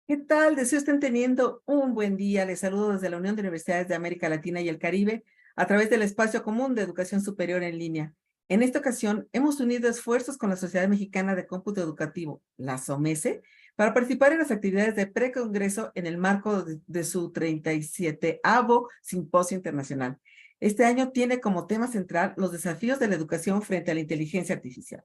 ¿Qué tal? Deseo estén teniendo un buen día. Les saludo desde la Unión de Universidades de América Latina y el Caribe a través del Espacio Común de Educación Superior en Línea. En esta ocasión, hemos unido esfuerzos con la Sociedad Mexicana de Cómputo Educativo, la SOMESE, para participar en las actividades de precongreso en el marco de su 37º Simposio Internacional. Este año tiene como tema central los desafíos de la educación frente a la inteligencia artificial.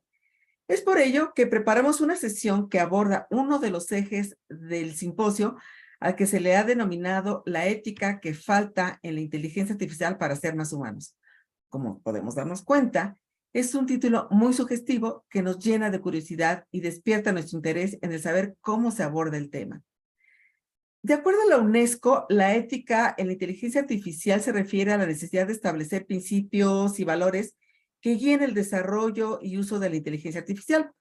Es por ello que preparamos una sesión que aborda uno de los ejes del simposio al que se le ha denominado la ética que falta en la inteligencia artificial para ser más humanos. Como podemos darnos cuenta, es un título muy sugestivo que nos llena de curiosidad y despierta nuestro interés en el saber cómo se aborda el tema. De acuerdo a la UNESCO, la ética en la inteligencia artificial se refiere a la necesidad de establecer principios y valores que guíen el desarrollo y uso de la inteligencia artificial.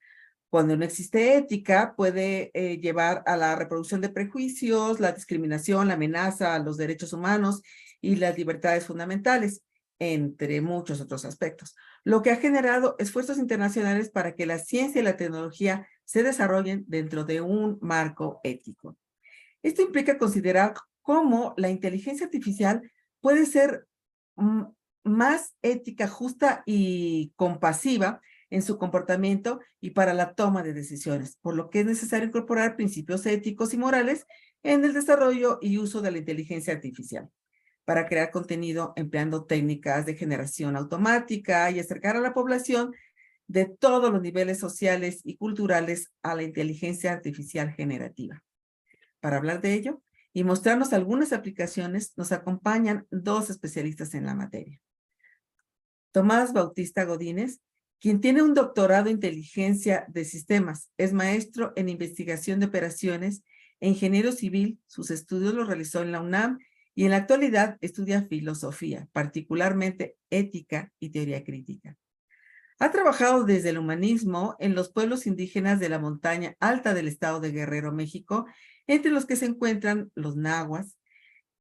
Cuando no existe ética, puede llevar a la reproducción de prejuicios, la discriminación, la amenaza a los derechos humanos y las libertades fundamentales, entre muchos otros aspectos, lo que ha generado esfuerzos internacionales para que la ciencia y la tecnología se desarrollen dentro de un marco ético. Esto implica considerar cómo la inteligencia artificial puede ser mm, más ética, justa y compasiva en su comportamiento y para la toma de decisiones, por lo que es necesario incorporar principios éticos y morales en el desarrollo y uso de la inteligencia artificial para crear contenido empleando técnicas de generación automática y acercar a la población de todos los niveles sociales y culturales a la inteligencia artificial generativa. Para hablar de ello y mostrarnos algunas aplicaciones, nos acompañan dos especialistas en la materia. Tomás Bautista Godínez, quien tiene un doctorado en inteligencia de sistemas, es maestro en investigación de operaciones e ingeniero civil. Sus estudios los realizó en la UNAM y en la actualidad estudia filosofía, particularmente ética y teoría crítica. Ha trabajado desde el humanismo en los pueblos indígenas de la montaña alta del estado de Guerrero, México, entre los que se encuentran los nahuas,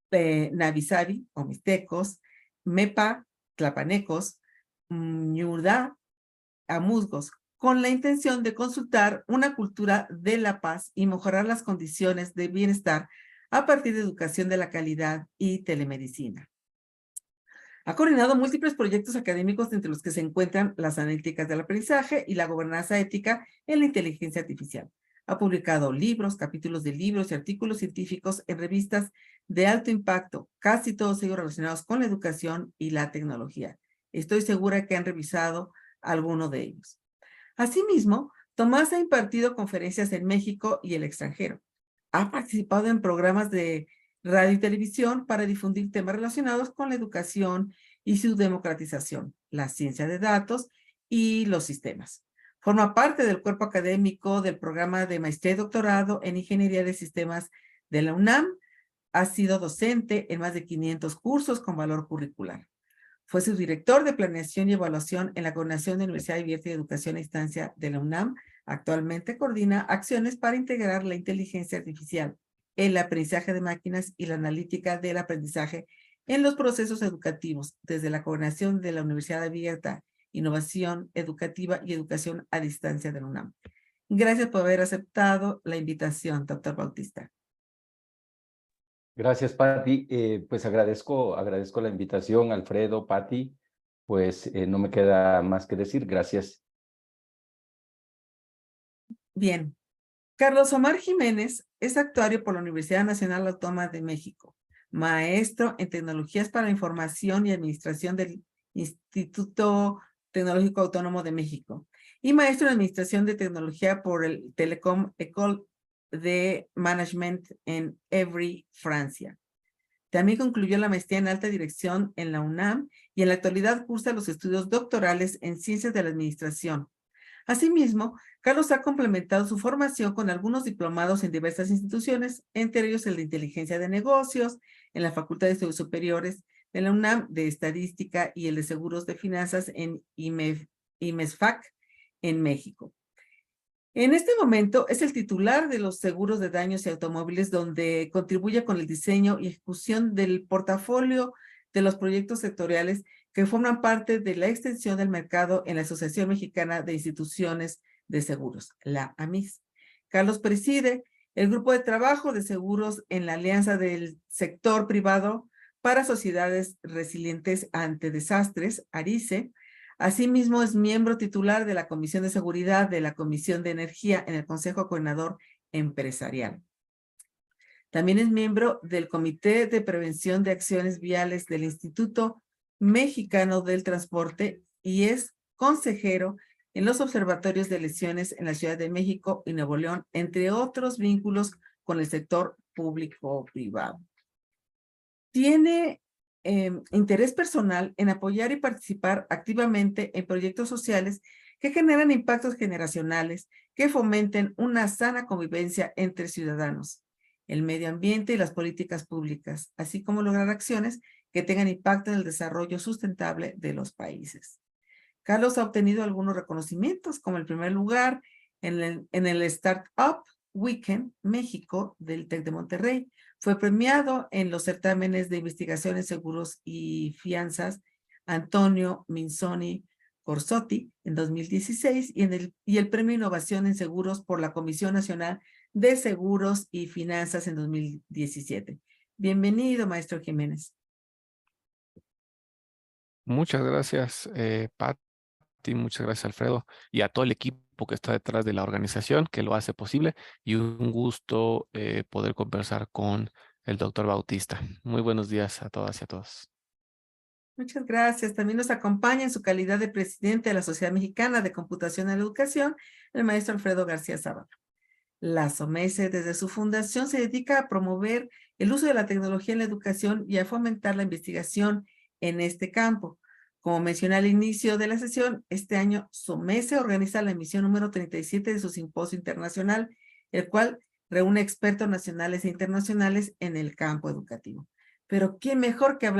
navisavi o mixtecos, mepa, tlapanecos, ñurdá, amuzgos, con la intención de consultar una cultura de la paz y mejorar las condiciones de bienestar a partir de educación de la calidad y telemedicina. Ha coordinado múltiples proyectos académicos entre los que se encuentran las analíticas del aprendizaje y la gobernanza ética en la inteligencia artificial. Ha publicado libros, capítulos de libros y artículos científicos en revistas de alto impacto, casi todos ellos relacionados con la educación y la tecnología. Estoy segura que han revisado alguno de ellos. Asimismo, Tomás ha impartido conferencias en México y el extranjero. Ha participado en programas de radio y televisión para difundir temas relacionados con la educación y su democratización, la ciencia de datos y los sistemas. Forma parte del cuerpo académico del programa de maestría y doctorado en Ingeniería de Sistemas de la UNAM. Ha sido docente en más de 500 cursos con valor curricular. Fue subdirector de Planeación y Evaluación en la Coordinación de Universidad Abierta y Educación a Distancia de la UNAM. Actualmente coordina acciones para integrar la inteligencia artificial, el aprendizaje de máquinas y la analítica del aprendizaje en los procesos educativos, desde la Coordinación de la Universidad Abierta, Innovación Educativa y Educación a Distancia de la UNAM. Gracias por haber aceptado la invitación, doctor Bautista. Gracias, Patti. Pues agradezco la invitación, Alfredo, Patti. Pues no me queda más que decir. Gracias. Bien. Carlos Omar Jiménez es actuario por la Universidad Nacional Autónoma de México, maestro en Tecnologías para la Información y Administración del Instituto Tecnológico Autónomo de México y maestro en Administración de Tecnología por el Telecom École de Management en Évry, Francia. También concluyó la maestría en Alta Dirección en la UNAM y en la actualidad cursa los estudios doctorales en Ciencias de la Administración. Asimismo, Carlos ha complementado su formación con algunos diplomados en diversas instituciones, entre ellos el de Inteligencia de Negocios, en la Facultad de Estudios Superiores de la UNAM de Estadística y el de Seguros de Finanzas en IMESFAC en México. En este momento es el titular de los seguros de daños y automóviles, donde contribuye con el diseño y ejecución del portafolio de los proyectos sectoriales que forman parte de la extensión del mercado en la Asociación Mexicana de Instituciones de Seguros, la AMIS. Carlos preside el Grupo de Trabajo de Seguros en la Alianza del Sector Privado para Sociedades Resilientes ante Desastres, ARICE. Asimismo, es miembro titular de la Comisión de Seguridad de la Comisión de Energía en el Consejo Coordinador Empresarial. También es miembro del Comité de Prevención de Acciones Viales del Instituto Mexicano del Transporte y es consejero en los observatorios de lesiones en la Ciudad de México y Nuevo León, entre otros vínculos con el sector público-privado. Tiene interés personal en apoyar y participar activamente en proyectos sociales que generan impactos generacionales que fomenten una sana convivencia entre ciudadanos, el medio ambiente y las políticas públicas, así como lograr acciones que tengan impacto en el desarrollo sustentable de los países. Carlos ha obtenido algunos reconocimientos, como el primer lugar en el Startup Weekend México del TEC de Monterrey. Fue premiado en los certámenes de investigación en seguros y fianzas Antonio Minzoni Corsotti en 2016 y el Premio Innovación en Seguros por la Comisión Nacional de Seguros y Finanzas en 2017. Bienvenido, maestro Jiménez. Muchas gracias, Pati, muchas gracias, Alfredo, y a todo el equipo que está detrás de la organización que lo hace posible, y un gusto poder conversar con el doctor Bautista. Muy buenos días a todas y a todos. Muchas gracias. También nos acompaña en su calidad de presidente de la Sociedad Mexicana de Computación en la Educación, el maestro Alfredo García Zavala. La SOMESE, desde su fundación, se dedica a promover el uso de la tecnología en la educación y a fomentar la investigación en este campo. Como mencioné al inicio de la sesión, este año SOMESE organiza la emisión número 37 de su simposio internacional, el cual reúne expertos nacionales e internacionales en el campo educativo. Pero ¿quién mejor que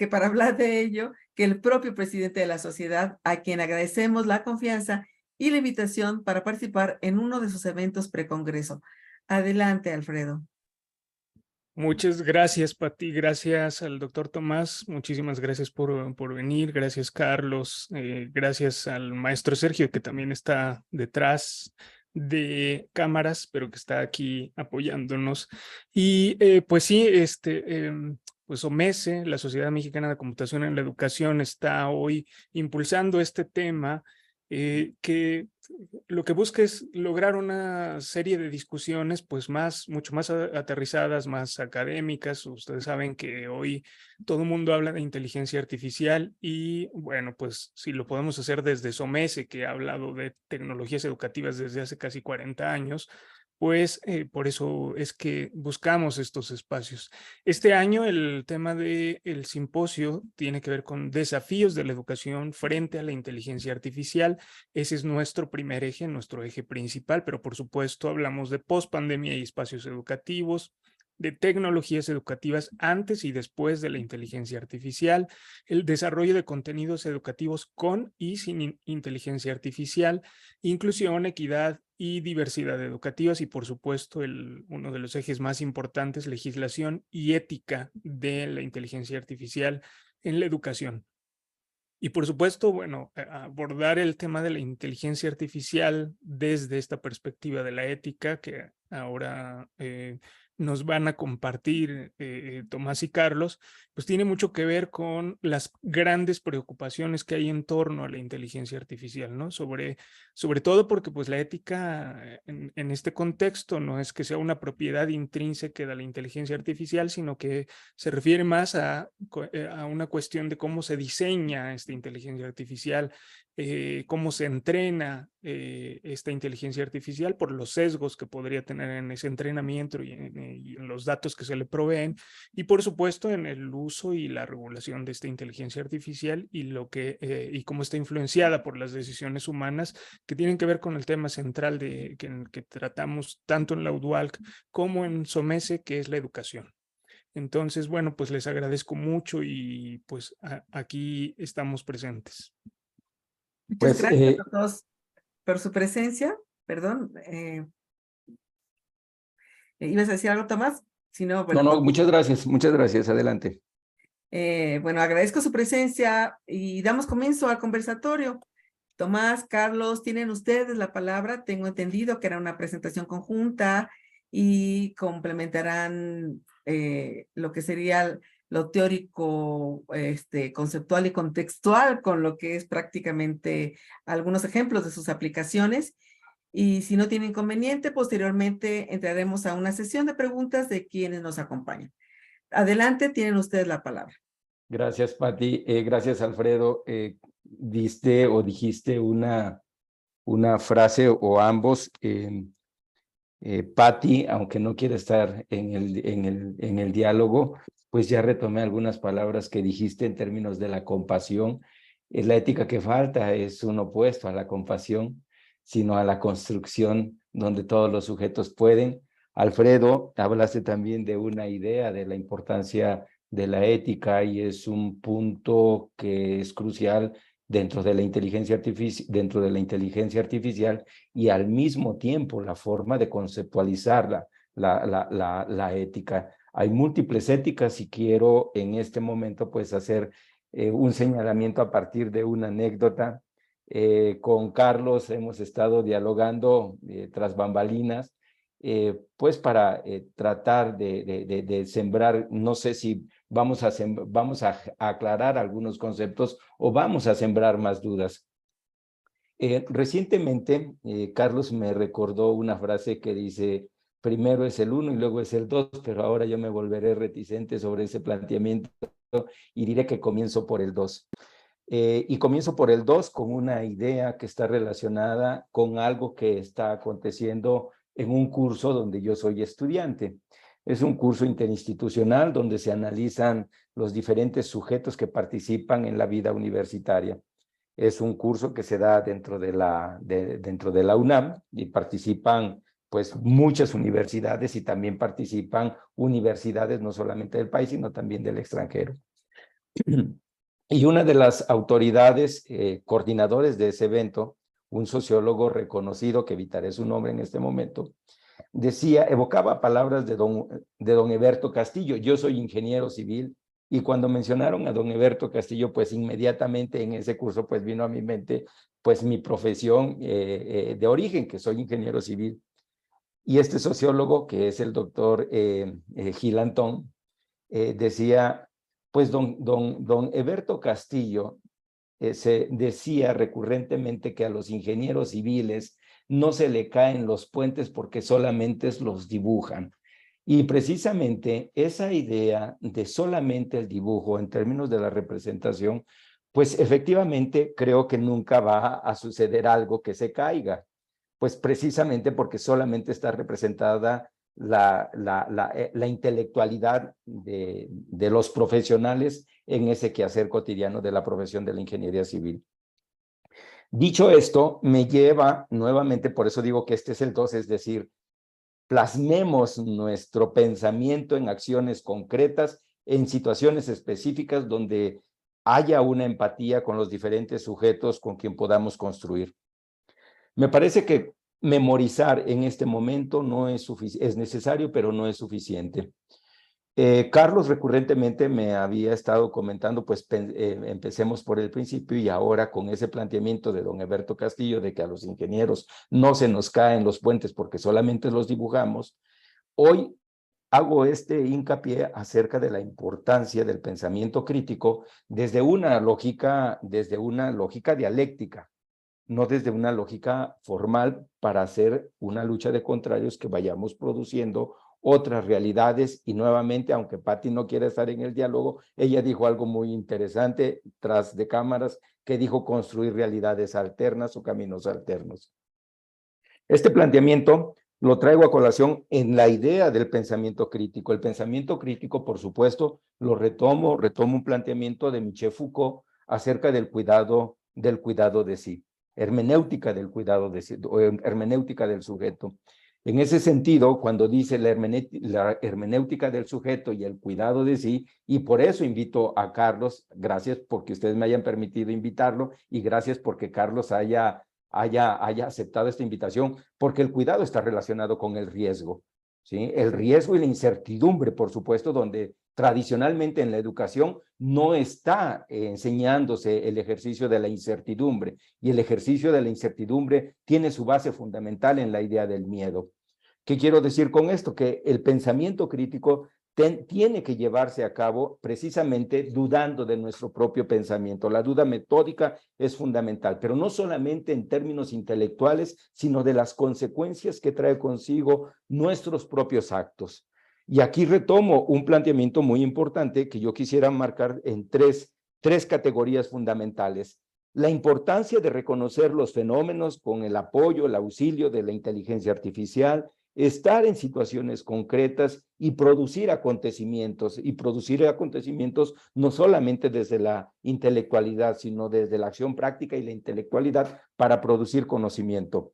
para hablar de ello que el propio presidente de la sociedad, a quien agradecemos la confianza y la invitación para participar en uno de sus eventos precongreso? Adelante, Alfredo. Muchas gracias, Pati. Gracias al doctor Tomás. Muchísimas gracias por venir. Gracias, Carlos. Gracias al maestro Sergio, que también está detrás de cámaras, pero que está aquí apoyándonos. Y pues sí, pues SOMESE, la Sociedad Mexicana de Computación en la Educación, está hoy impulsando este tema que lo que busca es lograr una serie de discusiones pues mucho más aterrizadas, más académicas. Ustedes saben que hoy todo el mundo habla de inteligencia artificial y bueno, pues si lo podemos hacer desde SOMESE, que ha hablado de tecnologías educativas desde hace casi 40 años, pues por eso es que buscamos estos espacios. Este año el tema del simposio tiene que ver con desafíos de la educación frente a la inteligencia artificial. Ese es nuestro primer eje, nuestro eje principal, pero por supuesto hablamos de pospandemia y espacios educativos, de tecnologías educativas antes y después de la inteligencia artificial, el desarrollo de contenidos educativos con y sin inteligencia artificial, inclusión, equidad y diversidad educativas y por supuesto uno de los ejes más importantes, legislación y ética de la inteligencia artificial en la educación. Y por supuesto, bueno, abordar el tema de la inteligencia artificial desde esta perspectiva de la ética que ahora nos van a compartir Tomás y Carlos, pues tiene mucho que ver con las grandes preocupaciones que hay en torno a la inteligencia artificial, ¿no? Sobre todo porque pues la ética en este contexto no es que sea una propiedad intrínseca de la inteligencia artificial, sino que se refiere más a una cuestión de cómo se diseña esta inteligencia artificial, cómo se entrena esta inteligencia artificial por los sesgos que podría tener en ese entrenamiento y en los datos que se le proveen, y por supuesto en el uso y la regulación de esta inteligencia artificial y cómo está influenciada por las decisiones humanas que tienen que ver con el tema central que tratamos tanto en la UDUALC como en SOMESE, que es la educación. Entonces, bueno, pues les agradezco mucho y pues aquí estamos presentes. Muchas gracias a todos por su presencia. Perdón. ¿Ibas a decir algo, Tomás? Si no, bueno, No, muchas gracias, adelante. Bueno, agradezco su presencia y damos comienzo al conversatorio. Tomás, Carlos, tienen ustedes la palabra. Tengo entendido que era una presentación conjunta y complementarán lo que sería lo teórico, conceptual y contextual con lo que es prácticamente algunos ejemplos de sus aplicaciones. Y si no tiene inconveniente, posteriormente entraremos a una sesión de preguntas de quienes nos acompañan. Adelante, tienen ustedes la palabra. Gracias, Pati. Gracias, Alfredo. Diste o dijiste una frase o ambos. Pati, aunque no quiere estar en el diálogo, pues ya retomé algunas palabras que dijiste en términos de la compasión. La ética que falta es un opuesto a la compasión, sino a la construcción donde todos los sujetos pueden. Alfredo, hablaste también de una idea de la importancia de la ética y es un punto que es crucial dentro de la inteligencia artificial y al mismo tiempo la forma de conceptualizar la ética. Hay múltiples éticas y quiero en este momento pues hacer un señalamiento a partir de una anécdota. Con Carlos hemos estado dialogando tras bambalinas, pues para tratar de sembrar, no sé si vamos a aclarar algunos conceptos o vamos a sembrar más dudas. Recientemente, Carlos me recordó una frase que dice, primero es el 1 y luego es el 2, pero ahora yo me volveré reticente sobre ese planteamiento y diré que comienzo por el 2. Y comienzo por el 2 con una idea que está relacionada con algo que está aconteciendo en un curso donde yo soy estudiante. Es un curso interinstitucional donde se analizan los diferentes sujetos que participan en la vida universitaria. Es un curso que se da dentro de la UNAM y participan pues muchas universidades y también participan universidades no solamente del país, sino también del extranjero. Y una de las autoridades coordinadores de ese evento, un sociólogo reconocido, que evitaré su nombre en este momento, evocaba palabras de don Eberto Castillo. Yo soy ingeniero civil y cuando mencionaron a don Eberto Castillo, pues inmediatamente en ese curso pues vino a mi mente pues mi profesión de origen, que soy ingeniero civil. Y este sociólogo, que es el doctor Gil Antón, decía, pues don Eberto Castillo se decía recurrentemente que a los ingenieros civiles no se le caen los puentes porque solamente los dibujan. Y precisamente esa idea de solamente el dibujo en términos de la representación, pues efectivamente creo que nunca va a suceder algo que se caiga, pues precisamente porque solamente está representada la intelectualidad de los profesionales en ese quehacer cotidiano de la profesión de la ingeniería civil. Dicho esto, me lleva nuevamente, por eso digo que este es el 2, es decir, plasmemos nuestro pensamiento en acciones concretas, en situaciones específicas donde haya una empatía con los diferentes sujetos con quien podamos construir. Me parece que memorizar en este momento no es suficiente, es necesario, pero no es suficiente. Carlos recurrentemente me había estado comentando, pues empecemos por el principio y ahora con ese planteamiento de don Eberto Castillo de que a los ingenieros no se nos caen los puentes porque solamente los dibujamos, hoy hago este hincapié acerca de la importancia del pensamiento crítico desde una lógica dialéctica, no desde una lógica formal para hacer una lucha de contrarios que vayamos produciendo otras realidades. Y nuevamente, aunque Pati no quiera estar en el diálogo, ella dijo algo muy interesante tras de cámaras, que dijo construir realidades alternas o caminos alternos. Este planteamiento lo traigo a colación en la idea del pensamiento crítico. El pensamiento crítico, por supuesto, lo retomo un planteamiento de Michel Foucault acerca del cuidado de sí, hermenéutica del cuidado de sí, o hermenéutica del sujeto. En ese sentido, cuando dice la hermenéutica del sujeto y el cuidado de sí, y por eso invito a Carlos, gracias porque ustedes me hayan permitido invitarlo y gracias porque Carlos haya aceptado esta invitación, porque el cuidado está relacionado con el riesgo. ¿sí? El riesgo y la incertidumbre, por supuesto, donde tradicionalmente en la educación no está enseñándose el ejercicio de la incertidumbre, y el ejercicio de la incertidumbre tiene su base fundamental en la idea del miedo. ¿Qué quiero decir con esto? Que el pensamiento crítico tiene que llevarse a cabo precisamente dudando de nuestro propio pensamiento. La duda metódica es fundamental, pero no solamente en términos intelectuales, sino de las consecuencias que trae consigo nuestros propios actos. Y aquí retomo un planteamiento muy importante que yo quisiera marcar en tres categorías fundamentales. La importancia de reconocer los fenómenos con el apoyo, el auxilio de la inteligencia artificial, estar en situaciones concretas y producir acontecimientos no solamente desde la intelectualidad, sino desde la acción práctica y la intelectualidad para producir conocimiento.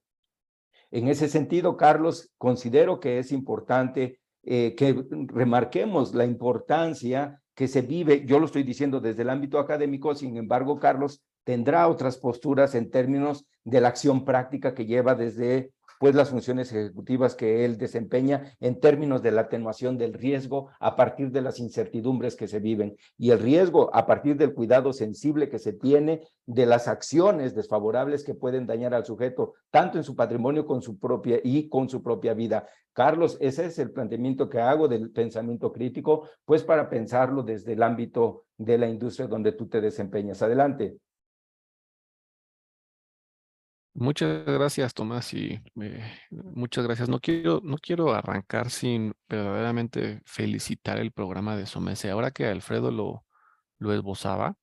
En ese sentido, Carlos, considero que es importante que remarquemos la importancia que se vive, yo lo estoy diciendo desde el ámbito académico, sin embargo, Carlos tendrá otras posturas en términos de la acción práctica que lleva desde pues las funciones ejecutivas que él desempeña en términos de la atenuación del riesgo a partir de las incertidumbres que se viven, y el riesgo a partir del cuidado sensible que se tiene de las acciones desfavorables que pueden dañar al sujeto, tanto en su patrimonio con su propia vida. Carlos, ese es el planteamiento que hago del pensamiento crítico, pues para pensarlo desde el ámbito de la industria donde tú te desempeñas. Adelante. Muchas gracias, Tomás, y muchas gracias. No quiero arrancar sin verdaderamente felicitar el programa de SOMESE. Ahora que Alfredo lo esbozaba,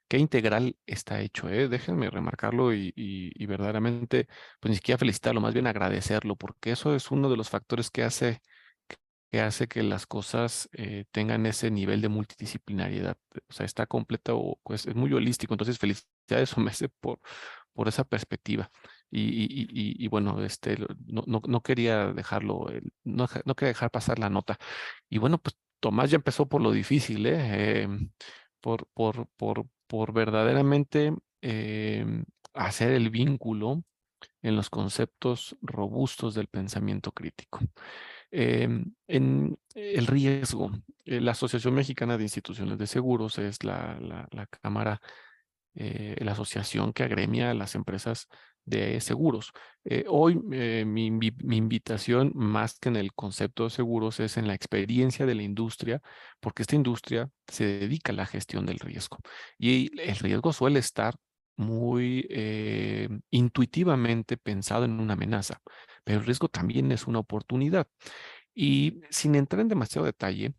qué integral está hecho, ¿eh? Déjenme remarcarlo y verdaderamente, pues ni siquiera felicitarlo, más bien agradecerlo, porque eso es uno de los factores que hace que las cosas tengan ese nivel de multidisciplinariedad. O sea, está completo, pues es muy holístico. Entonces, felicidades, SOMESE, por esa perspectiva. Y bueno, no quería dejarlo, no quería dejar pasar la nota. Y bueno, pues Tomás ya empezó por lo difícil, ¿eh? Por verdaderamente hacer el vínculo en los conceptos robustos del pensamiento crítico. En el riesgo, la Asociación Mexicana de Instituciones de Seguros es la cámara, la asociación que agremia a las empresas de seguros. Hoy mi invitación, más que en el concepto de seguros, es en la experiencia de la industria, porque esta industria se dedica a la gestión del riesgo. Y el riesgo suele estar muy intuitivamente pensado en una amenaza, pero el riesgo también es una oportunidad. Y sin entrar en demasiado detalle,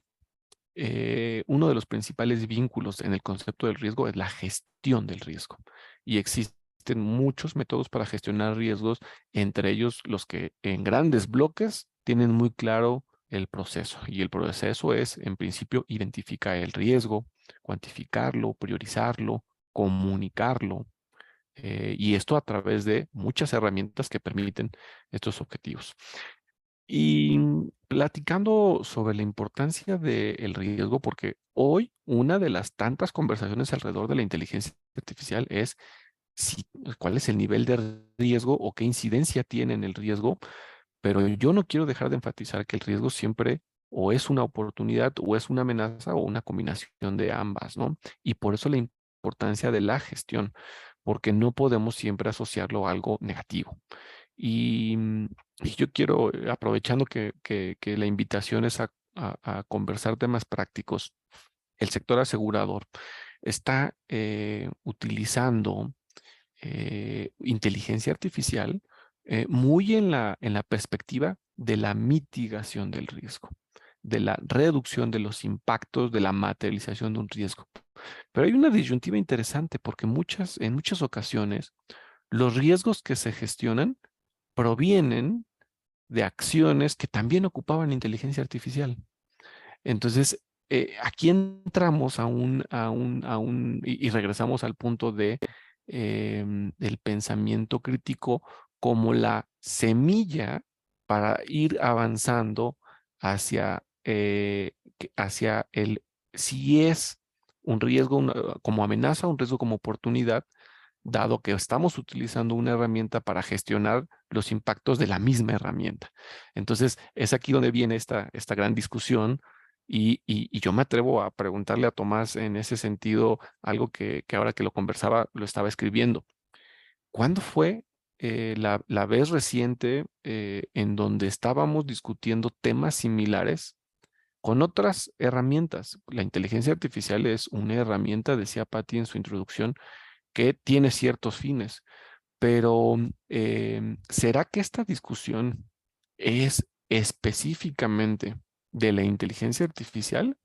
uno de los principales vínculos en el concepto del riesgo es la gestión del riesgo. Y existen muchos métodos para gestionar riesgos, entre ellos los que en grandes bloques tienen muy claro el proceso. Y el proceso es, en principio, identificar el riesgo, cuantificarlo, priorizarlo, comunicarlo. Y esto a través de muchas herramientas que permiten estos objetivos. Y platicando sobre la importancia del riesgo, porque hoy una de las tantas conversaciones alrededor de la inteligencia artificial es cuál es el nivel de riesgo o qué incidencia tiene en el riesgo, pero yo no quiero dejar de enfatizar que el riesgo siempre o es una oportunidad o es una amenaza o una combinación de ambas, ¿no? Y por eso la importancia de la gestión, porque no podemos siempre asociarlo a algo negativo. Y yo quiero, aprovechando que la invitación es a conversar temas prácticos, el sector asegurador está utilizando inteligencia artificial muy en la perspectiva de la mitigación del riesgo, de la reducción de los impactos de la materialización de un riesgo. Pero hay una disyuntiva interesante porque en muchas ocasiones los riesgos que se gestionan provienen de acciones que también ocupaban inteligencia artificial. Entonces, aquí entramos y regresamos al punto del pensamiento crítico como la semilla para ir avanzando hacia si es un riesgo como amenaza, un riesgo como oportunidad, dado que estamos utilizando una herramienta para gestionar los impactos de la misma herramienta. Entonces, es aquí donde viene esta gran discusión y yo me atrevo a preguntarle a Tomás en ese sentido algo que ahora que lo conversaba, lo estaba escribiendo. ¿Cuándo fue la vez reciente en donde estábamos discutiendo temas similares con otras herramientas? La inteligencia artificial es una herramienta, decía Patty en su introducción, que tiene ciertos fines, pero ¿será que esta discusión es específicamente de la inteligencia artificial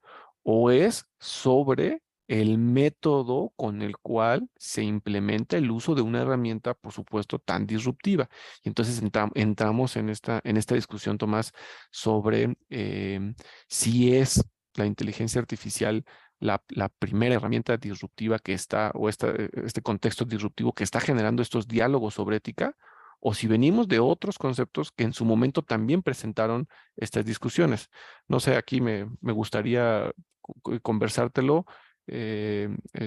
o es sobre el método con el cual se implementa el uso de una herramienta, por supuesto, tan disruptiva? Y entonces entramos en esta discusión, Tomás, sobre si es la inteligencia artificial la primera herramienta disruptiva que está, o este contexto disruptivo que está generando estos diálogos sobre ética, o si venimos de otros conceptos que en su momento también presentaron estas discusiones. No sé, aquí me gustaría conversártelo,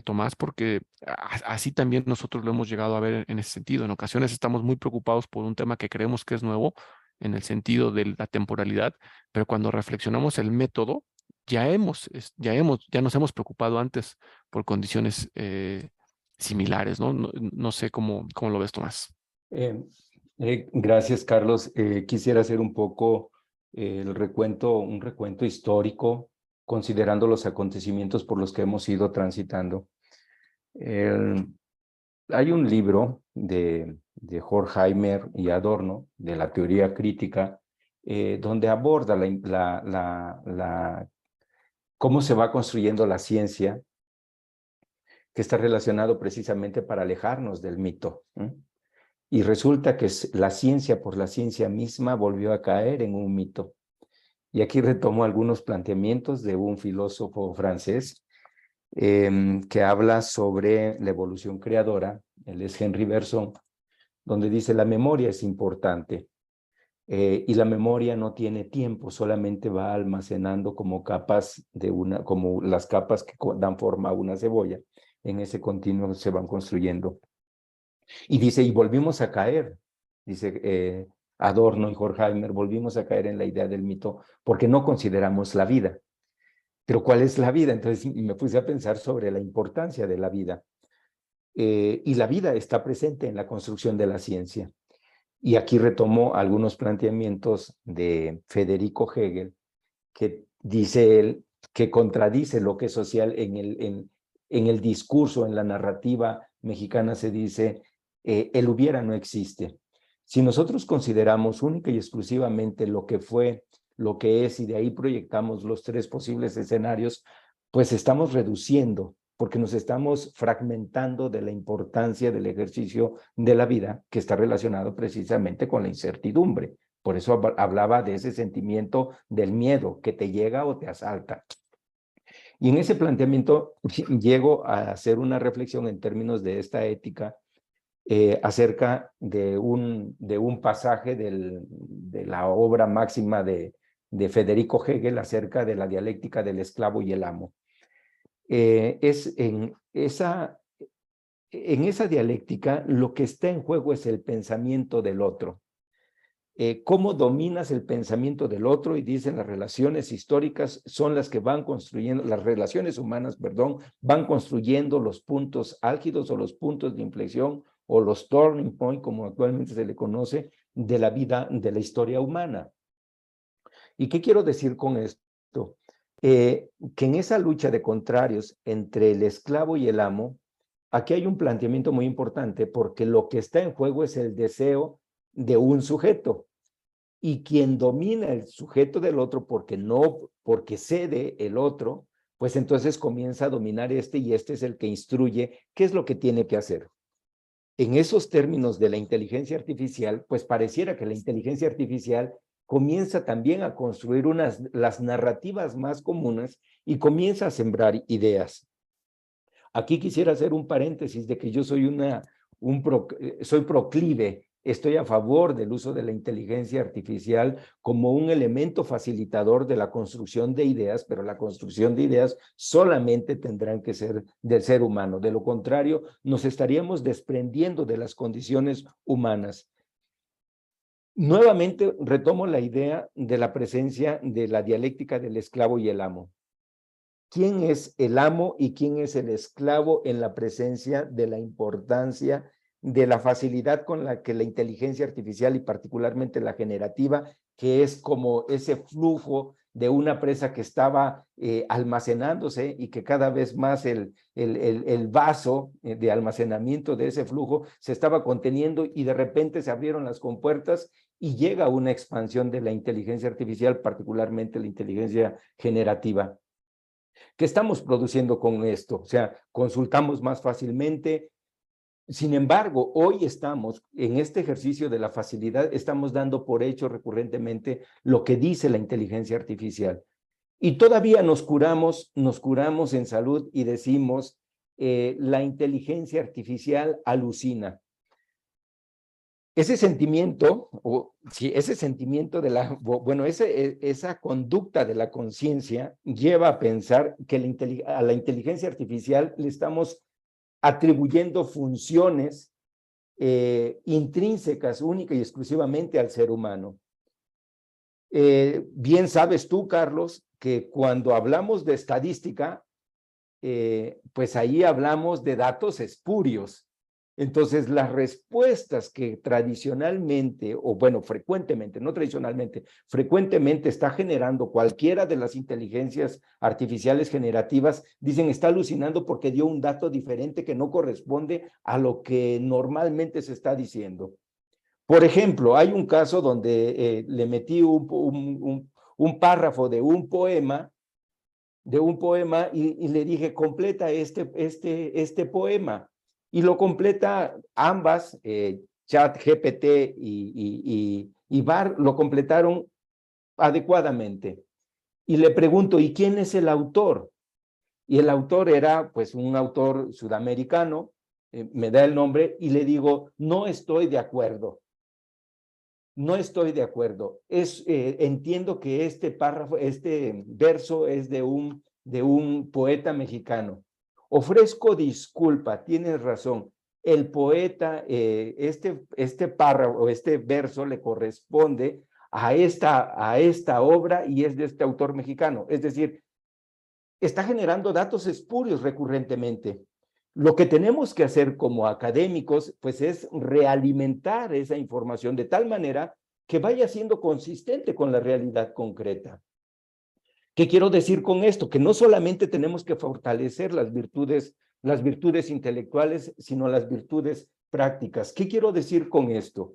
Tomás, porque así también nosotros lo hemos llegado a ver en ese sentido. En ocasiones estamos muy preocupados por un tema que creemos que es nuevo en el sentido de la temporalidad, pero cuando reflexionamos el método, ya nos hemos preocupado antes por condiciones similares, ¿no? No sé cómo lo ves, Tomás. Gracias, Carlos. Quisiera hacer un poco un recuento histórico, considerando los acontecimientos por los que hemos ido transitando. Hay un libro de Horkheimer y Adorno, de la teoría crítica, donde aborda cómo se va construyendo la ciencia, que está relacionado precisamente para alejarnos del mito. Y resulta que la ciencia por la ciencia misma volvió a caer en un mito. Y aquí retomo algunos planteamientos de un filósofo francés que habla sobre la evolución creadora. Él es Henri Bergson, donde dice: la memoria es importante. Y la memoria no tiene tiempo, solamente va almacenando como como las capas que dan forma a una cebolla. En ese continuo se van construyendo. Y dice, y volvimos a caer, dice Adorno y Horkheimer, volvimos a caer en la idea del mito porque no consideramos la vida. Pero ¿cuál es la vida? Entonces me puse a pensar sobre la importancia de la vida. Y la vida está presente en la construcción de la ciencia. Y aquí retomo algunos planteamientos de Federico Hegel, que dice él que contradice lo que es social en el discurso, en la narrativa mexicana se dice, el hubiera no existe. Si nosotros consideramos única y exclusivamente lo que fue, lo que es, y de ahí proyectamos los tres posibles escenarios, pues estamos reduciendo, porque nos estamos fragmentando de la importancia del ejercicio de la vida, que está relacionado precisamente con la incertidumbre. Por eso hablaba de ese sentimiento del miedo que te llega o te asalta. Y en ese planteamiento llego a hacer una reflexión en términos de esta ética acerca de un pasaje de la obra máxima de Federico Hegel acerca de la dialéctica del esclavo y el amo. En esa dialéctica lo que está en juego es el pensamiento del otro. Cómo dominas el pensamiento del otro, y dicen las relaciones históricas son las que van construyendo, las relaciones humanas, perdón, van construyendo los puntos álgidos o los puntos de inflexión o los turning point, como actualmente se le conoce, de la vida, de la historia humana. ¿Y qué quiero decir con esto? Que en esa lucha de contrarios entre el esclavo y el amo, aquí hay un planteamiento muy importante, porque lo que está en juego es el deseo de un sujeto, y quien domina el sujeto del otro porque cede el otro, pues entonces comienza a dominar y este es el que instruye qué es lo que tiene que hacer. En esos términos de la inteligencia artificial, pues pareciera que la inteligencia artificial comienza también a construir las narrativas más comunes y comienza a sembrar ideas. Aquí quisiera hacer un paréntesis de que yo soy proclive estoy a favor del uso de la inteligencia artificial como un elemento facilitador de la construcción de ideas, pero la construcción de ideas solamente tendrán que ser del ser humano. De lo contrario, nos estaríamos desprendiendo de las condiciones humanas. Nuevamente retomo la idea de la presencia de la dialéctica del esclavo y el amo. ¿Quién es el amo y quién es el esclavo en la presencia de la importancia de la facilidad con la que la inteligencia artificial y particularmente la generativa, que es como ese flujo de una presa que estaba almacenándose y que cada vez más el vaso de almacenamiento de ese flujo se estaba conteniendo y de repente se abrieron las compuertas y llega una expansión de la inteligencia artificial, particularmente la inteligencia generativa? ¿Qué estamos produciendo con esto? O sea, consultamos más fácilmente. Sin embargo, hoy estamos en este ejercicio de la facilidad, estamos dando por hecho recurrentemente lo que dice la inteligencia artificial. Y todavía nos curamos en salud y decimos, la inteligencia artificial alucina. Ese sentimiento, ese sentimiento de esa conducta de la conciencia lleva a pensar que a la inteligencia artificial le estamos atribuyendo funciones intrínsecas, única y exclusivamente al ser humano. Bien sabes tú, Carlos, que cuando hablamos de estadística, pues ahí hablamos de datos espurios. Entonces, las respuestas que tradicionalmente, o bueno, frecuentemente, no tradicionalmente, frecuentemente está generando cualquiera de las inteligencias artificiales generativas, dicen, está alucinando porque dio un dato diferente que no corresponde a lo que normalmente se está diciendo. Por ejemplo, hay un caso donde le metí un párrafo de un poema y le dije, completa este poema. Y lo completa ambas, ChatGPT y BAR, lo completaron adecuadamente. Y le pregunto, ¿y quién es el autor? Y el autor era, pues, un autor sudamericano, me da el nombre, y le digo, no estoy de acuerdo. No estoy de acuerdo. Entiendo que este verso es de un poeta mexicano. Ofrezco disculpa, tienes razón. El poeta, este párrafo, este verso le corresponde a esta obra y es de este autor mexicano. Es decir, está generando datos espurios recurrentemente. Lo que tenemos que hacer como académicos, pues es realimentar esa información de tal manera que vaya siendo consistente con la realidad concreta. ¿Qué quiero decir con esto? Que no solamente tenemos que fortalecer las virtudes intelectuales, sino las virtudes prácticas. ¿Qué quiero decir con esto?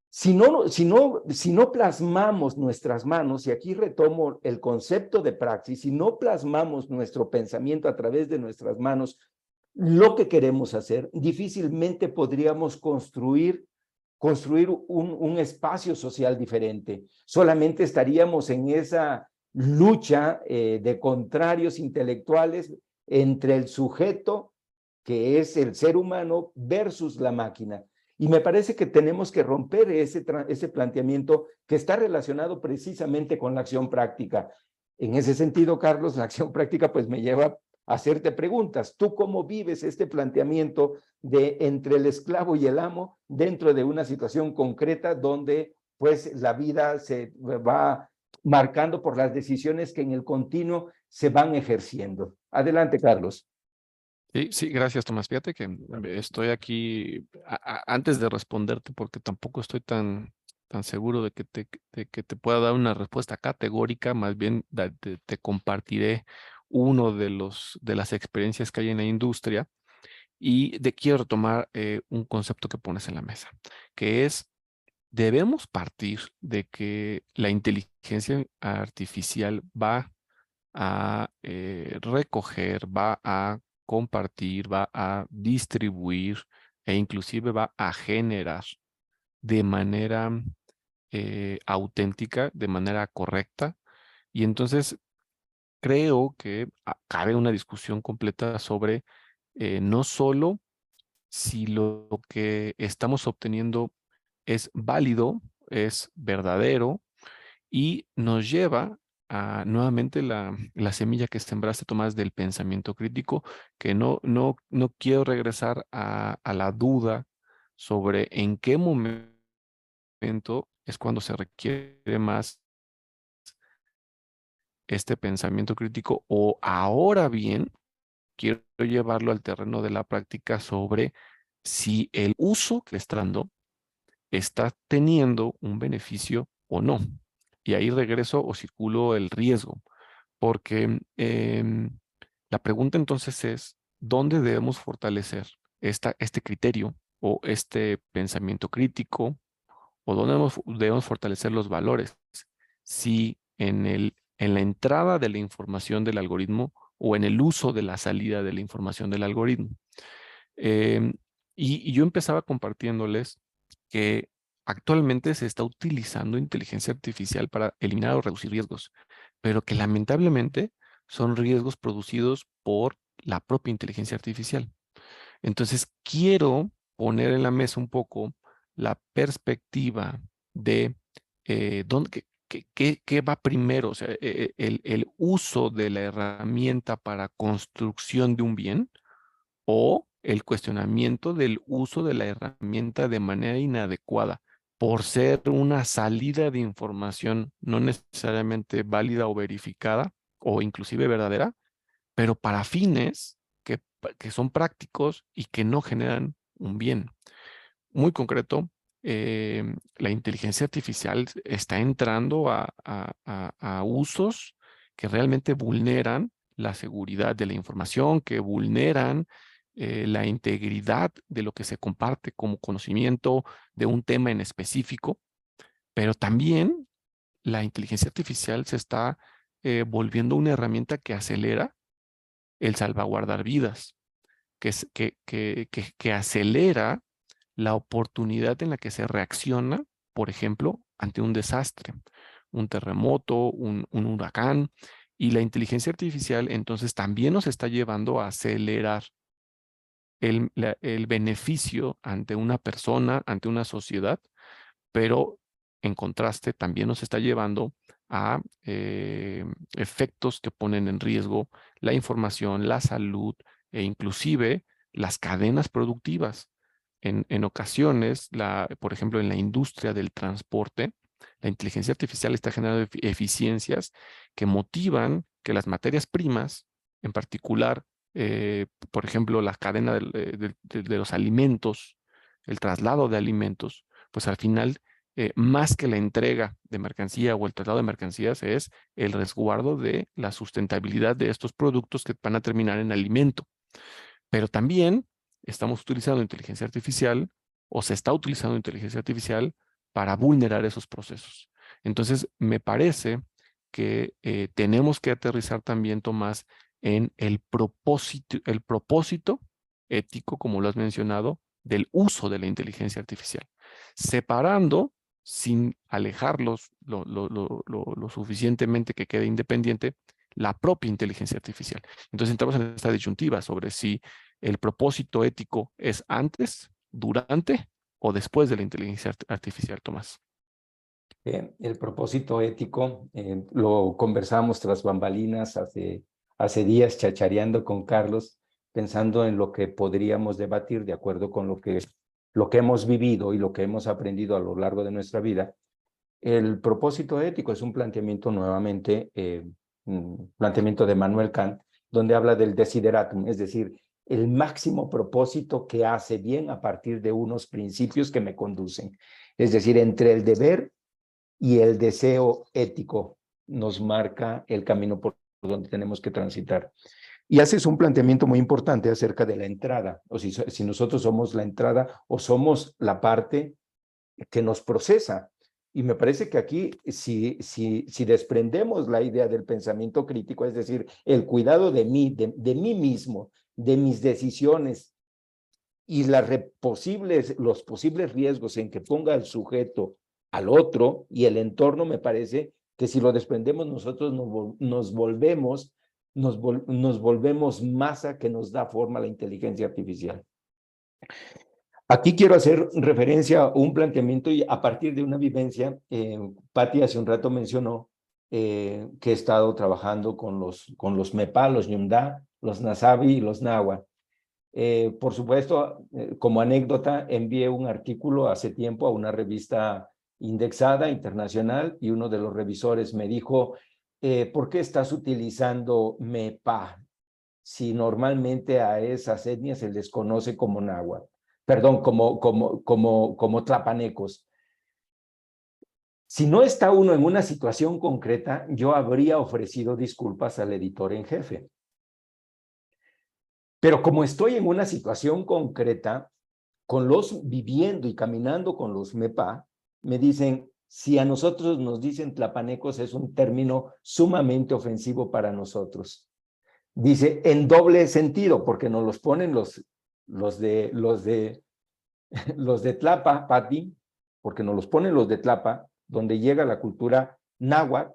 Si no plasmamos nuestras manos, y aquí retomo el concepto de praxis, si no plasmamos nuestro pensamiento a través de nuestras manos, lo que queremos hacer, difícilmente podríamos construir un espacio social diferente. Solamente estaríamos en esa lucha de contrarios intelectuales entre el sujeto, que es el ser humano, versus la máquina. Y me parece que tenemos que romper ese planteamiento que está relacionado precisamente con la acción práctica. En ese sentido, Carlos, la acción práctica pues me lleva a hacerte preguntas. ¿Tú cómo vives este planteamiento de entre el esclavo y el amo dentro de una situación concreta donde pues la vida se va marcando por las decisiones que en el continuo se van ejerciendo? Adelante, Carlos. Sí, gracias, Tomás. Fíjate que estoy aquí antes de responderte, porque tampoco estoy tan seguro de que te pueda dar una respuesta categórica. Más bien te compartiré uno de las experiencias que hay en la industria y quiero retomar un concepto que pones en la mesa, que es, debemos partir de que la inteligencia artificial va a recoger, va a compartir, va a distribuir e inclusive va a generar de manera auténtica, de manera correcta. Y entonces creo que cabe una discusión completa sobre no solo si lo que estamos obteniendo es válido, es verdadero y nos lleva a nuevamente la semilla que sembraste, Tomás, del pensamiento crítico, que no quiero regresar a la duda sobre en qué momento es cuando se requiere más este pensamiento crítico, o ahora bien, quiero llevarlo al terreno de la práctica sobre si el uso que está dando está teniendo un beneficio o no. Y ahí regreso o circulo el riesgo, porque la pregunta entonces es, ¿dónde debemos fortalecer este criterio o este pensamiento crítico? ¿O dónde debemos fortalecer los valores? Si en la entrada de la información del algoritmo o en el uso de la salida de la información del algoritmo. Em, y yo empezaba compartiéndoles que actualmente se está utilizando inteligencia artificial para eliminar o reducir riesgos, pero que lamentablemente son riesgos producidos por la propia inteligencia artificial. Entonces, quiero poner en la mesa un poco la perspectiva de qué va primero, o sea, el uso de la herramienta para construcción de un bien o el cuestionamiento del uso de la herramienta de manera inadecuada por ser una salida de información no necesariamente válida o verificada o inclusive verdadera, pero para fines que son prácticos y que no generan un bien. Muy concreto, la inteligencia artificial está entrando a usos que realmente vulneran la seguridad de la información, que vulneran la integridad de lo que se comparte como conocimiento de un tema en específico, pero también la inteligencia artificial se está volviendo una herramienta que acelera el salvaguardar vidas, que acelera la oportunidad en la que se reacciona, por ejemplo, ante un desastre, un terremoto, un huracán, y la inteligencia artificial entonces también nos está llevando a acelerar el beneficio ante una persona, ante una sociedad, pero en contraste también nos está llevando a efectos que ponen en riesgo la información, la salud e inclusive las cadenas productivas. En ocasiones, por ejemplo, en la industria del transporte, la inteligencia artificial está generando eficiencias que motivan que las materias primas, en particular, por ejemplo, la cadena de los alimentos, el traslado de alimentos, pues al final más que la entrega de mercancía o el traslado de mercancías, es el resguardo de la sustentabilidad de estos productos que van a terminar en alimento. Pero también estamos utilizando inteligencia artificial o se está utilizando inteligencia artificial para vulnerar esos procesos. Entonces, me parece que tenemos que aterrizar también, Tomás, en el propósito ético, como lo has mencionado, del uso de la inteligencia artificial, separando sin alejarlos lo suficientemente que quede independiente la propia inteligencia artificial. Entonces entramos en esta disyuntiva sobre si el propósito ético es antes, durante o después de la inteligencia artificial, Tomás. El propósito ético lo conversamos tras bambalinas hace días chachareando con Carlos, pensando en lo que podríamos debatir de acuerdo con lo que hemos vivido y lo que hemos aprendido a lo largo de nuestra vida. El propósito ético es un planteamiento nuevamente, un planteamiento de Manuel Kant, donde habla del desideratum, es decir, el máximo propósito que hace bien a partir de unos principios que me conducen. Es decir, entre el deber y el deseo ético nos marca el camino por donde tenemos que transitar. Y haces un planteamiento muy importante acerca de la entrada, o si nosotros somos la entrada o somos la parte que nos procesa. Y me parece que aquí, si desprendemos la idea del pensamiento crítico, es decir, el cuidado de mí, de mí mismo, de mis decisiones y los posibles riesgos en que ponga el sujeto al otro y el entorno, me parece que si lo desprendemos nosotros nos volvemos masa que nos da forma a la inteligencia artificial. Aquí quiero hacer referencia a un planteamiento y a partir de una vivencia. Patti hace un rato mencionó que he estado trabajando con los MEPA, los Ñundá, los Nasabi y los Nahua. Por supuesto, como anécdota, envié un artículo hace tiempo a una revista indexada internacional y uno de los revisores me dijo, ¿por qué estás utilizando MEPA si normalmente a esas etnias se les conoce como náhuatl? Perdón, como tlapanecos. Si no está uno en una situación concreta, yo habría ofrecido disculpas al editor en jefe. Pero como estoy en una situación concreta, viviendo y caminando con los MEPA, me dicen, si a nosotros nos dicen tlapanecos es un término sumamente ofensivo para nosotros. Dice, en doble sentido, porque nos los ponen los de Tlapa, Pati, porque nos los ponen los de Tlapa, donde llega la cultura náhuatl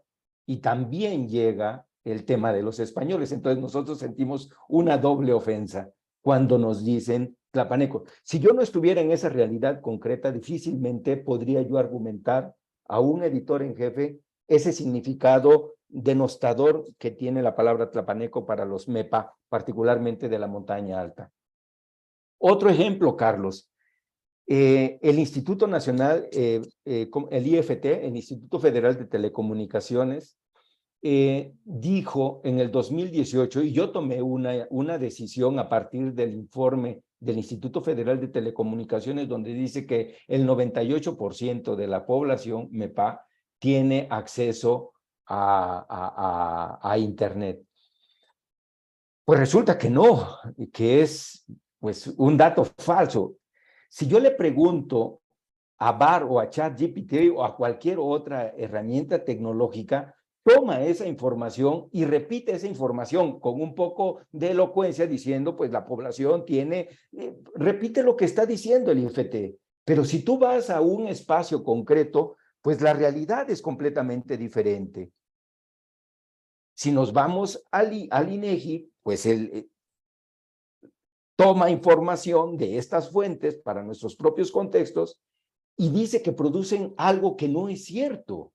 y también llega el tema de los españoles. Entonces nosotros sentimos una doble ofensa cuando nos dicen tlapaneco. Si yo no estuviera en esa realidad concreta, difícilmente podría yo argumentar a un editor en jefe ese significado denostador que tiene la palabra tlapaneco para los MEPA, particularmente de la montaña alta. Otro ejemplo, Carlos. El Instituto Nacional, el IFT, el Instituto Federal de Telecomunicaciones, dijo en el 2018, y yo tomé una decisión a partir del informe del Instituto Federal de Telecomunicaciones, donde dice que el 98% de la población MEPA tiene acceso a Internet. Pues resulta que no, que es pues un dato falso. Si yo le pregunto a BAR o a ChatGPT o a cualquier otra herramienta tecnológica, toma esa información y repite esa información con un poco de elocuencia diciendo, pues la población tiene, repite lo que está diciendo el IFT. Pero si tú vas a un espacio concreto, pues la realidad es completamente diferente. Si nos vamos al INEGI, pues él toma información de estas fuentes para nuestros propios contextos y dice que producen algo que no es cierto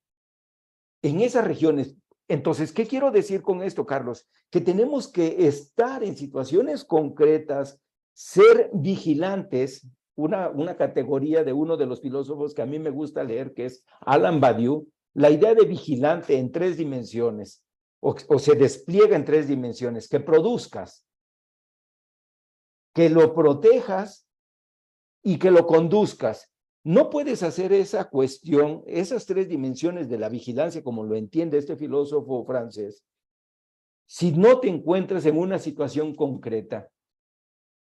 en esas regiones. Entonces, ¿qué quiero decir con esto, Carlos? Que tenemos que estar en situaciones concretas, ser vigilantes, una categoría de uno de los filósofos que a mí me gusta leer, que es Alan Badiou, la idea de vigilante en 3 dimensiones, o se despliega en 3 dimensiones, que produzcas, que lo protejas y que lo conduzcas. No puedes hacer esa cuestión, esas 3 dimensiones de la vigilancia, como lo entiende este filósofo francés, si no te encuentras en una situación concreta.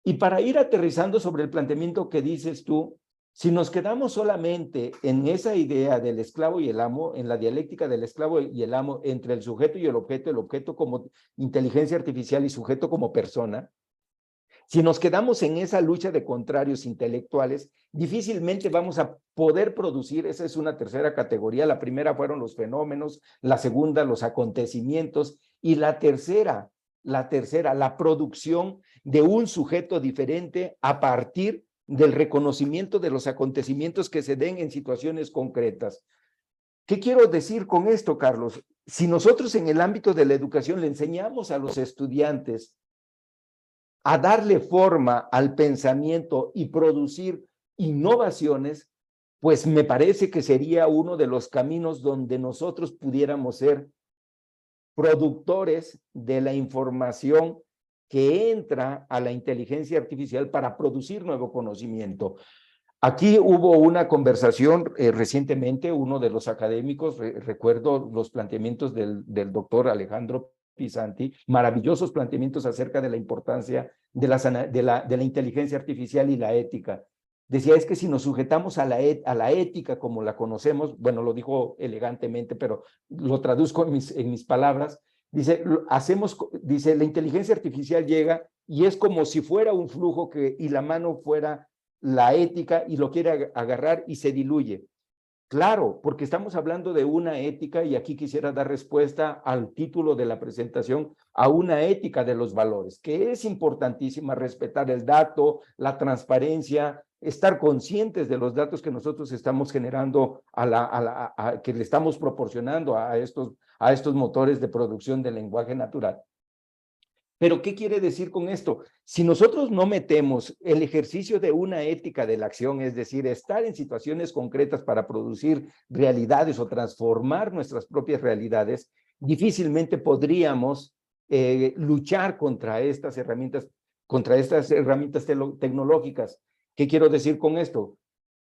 Y para ir aterrizando sobre el planteamiento que dices tú, si nos quedamos solamente en esa idea del esclavo y el amo, en la dialéctica del esclavo y el amo, entre el sujeto y el objeto como inteligencia artificial y sujeto como persona, si nos quedamos en esa lucha de contrarios intelectuales, difícilmente vamos a poder producir. Esa es una tercera categoría. La primera fueron los fenómenos, la segunda, los acontecimientos, y la tercera, la producción de un sujeto diferente a partir del reconocimiento de los acontecimientos que se den en situaciones concretas. ¿Qué quiero decir con esto, Carlos? Si nosotros en el ámbito de la educación le enseñamos a los estudiantes a darle forma al pensamiento y producir innovaciones, pues me parece que sería uno de los caminos donde nosotros pudiéramos ser productores de la información que entra a la inteligencia artificial para producir nuevo conocimiento. Aquí hubo una conversación recientemente, uno de los académicos, recuerdo los planteamientos del doctor Alejandro Pisanti, maravillosos planteamientos acerca de la importancia de la inteligencia artificial y la ética. Decía, es que si nos sujetamos a la ética como la conocemos, bueno, lo dijo elegantemente, pero lo traduzco en mis palabras, dice, dice, la inteligencia artificial llega y es como si fuera un flujo y la mano fuera la ética y lo quiere agarrar y se diluye. Claro, porque estamos hablando de una ética y aquí quisiera dar respuesta al título de la presentación, a una ética de los valores, que es importantísima, respetar el dato, la transparencia, estar conscientes de los datos que nosotros estamos generando, que le estamos proporcionando a estos motores de producción de lenguaje natural. Pero, ¿qué quiere decir con esto? Si nosotros no metemos el ejercicio de una ética de la acción, es decir, estar en situaciones concretas para producir realidades o transformar nuestras propias realidades, difícilmente podríamos luchar contra estas herramientas tecnológicas. ¿Qué quiero decir con esto?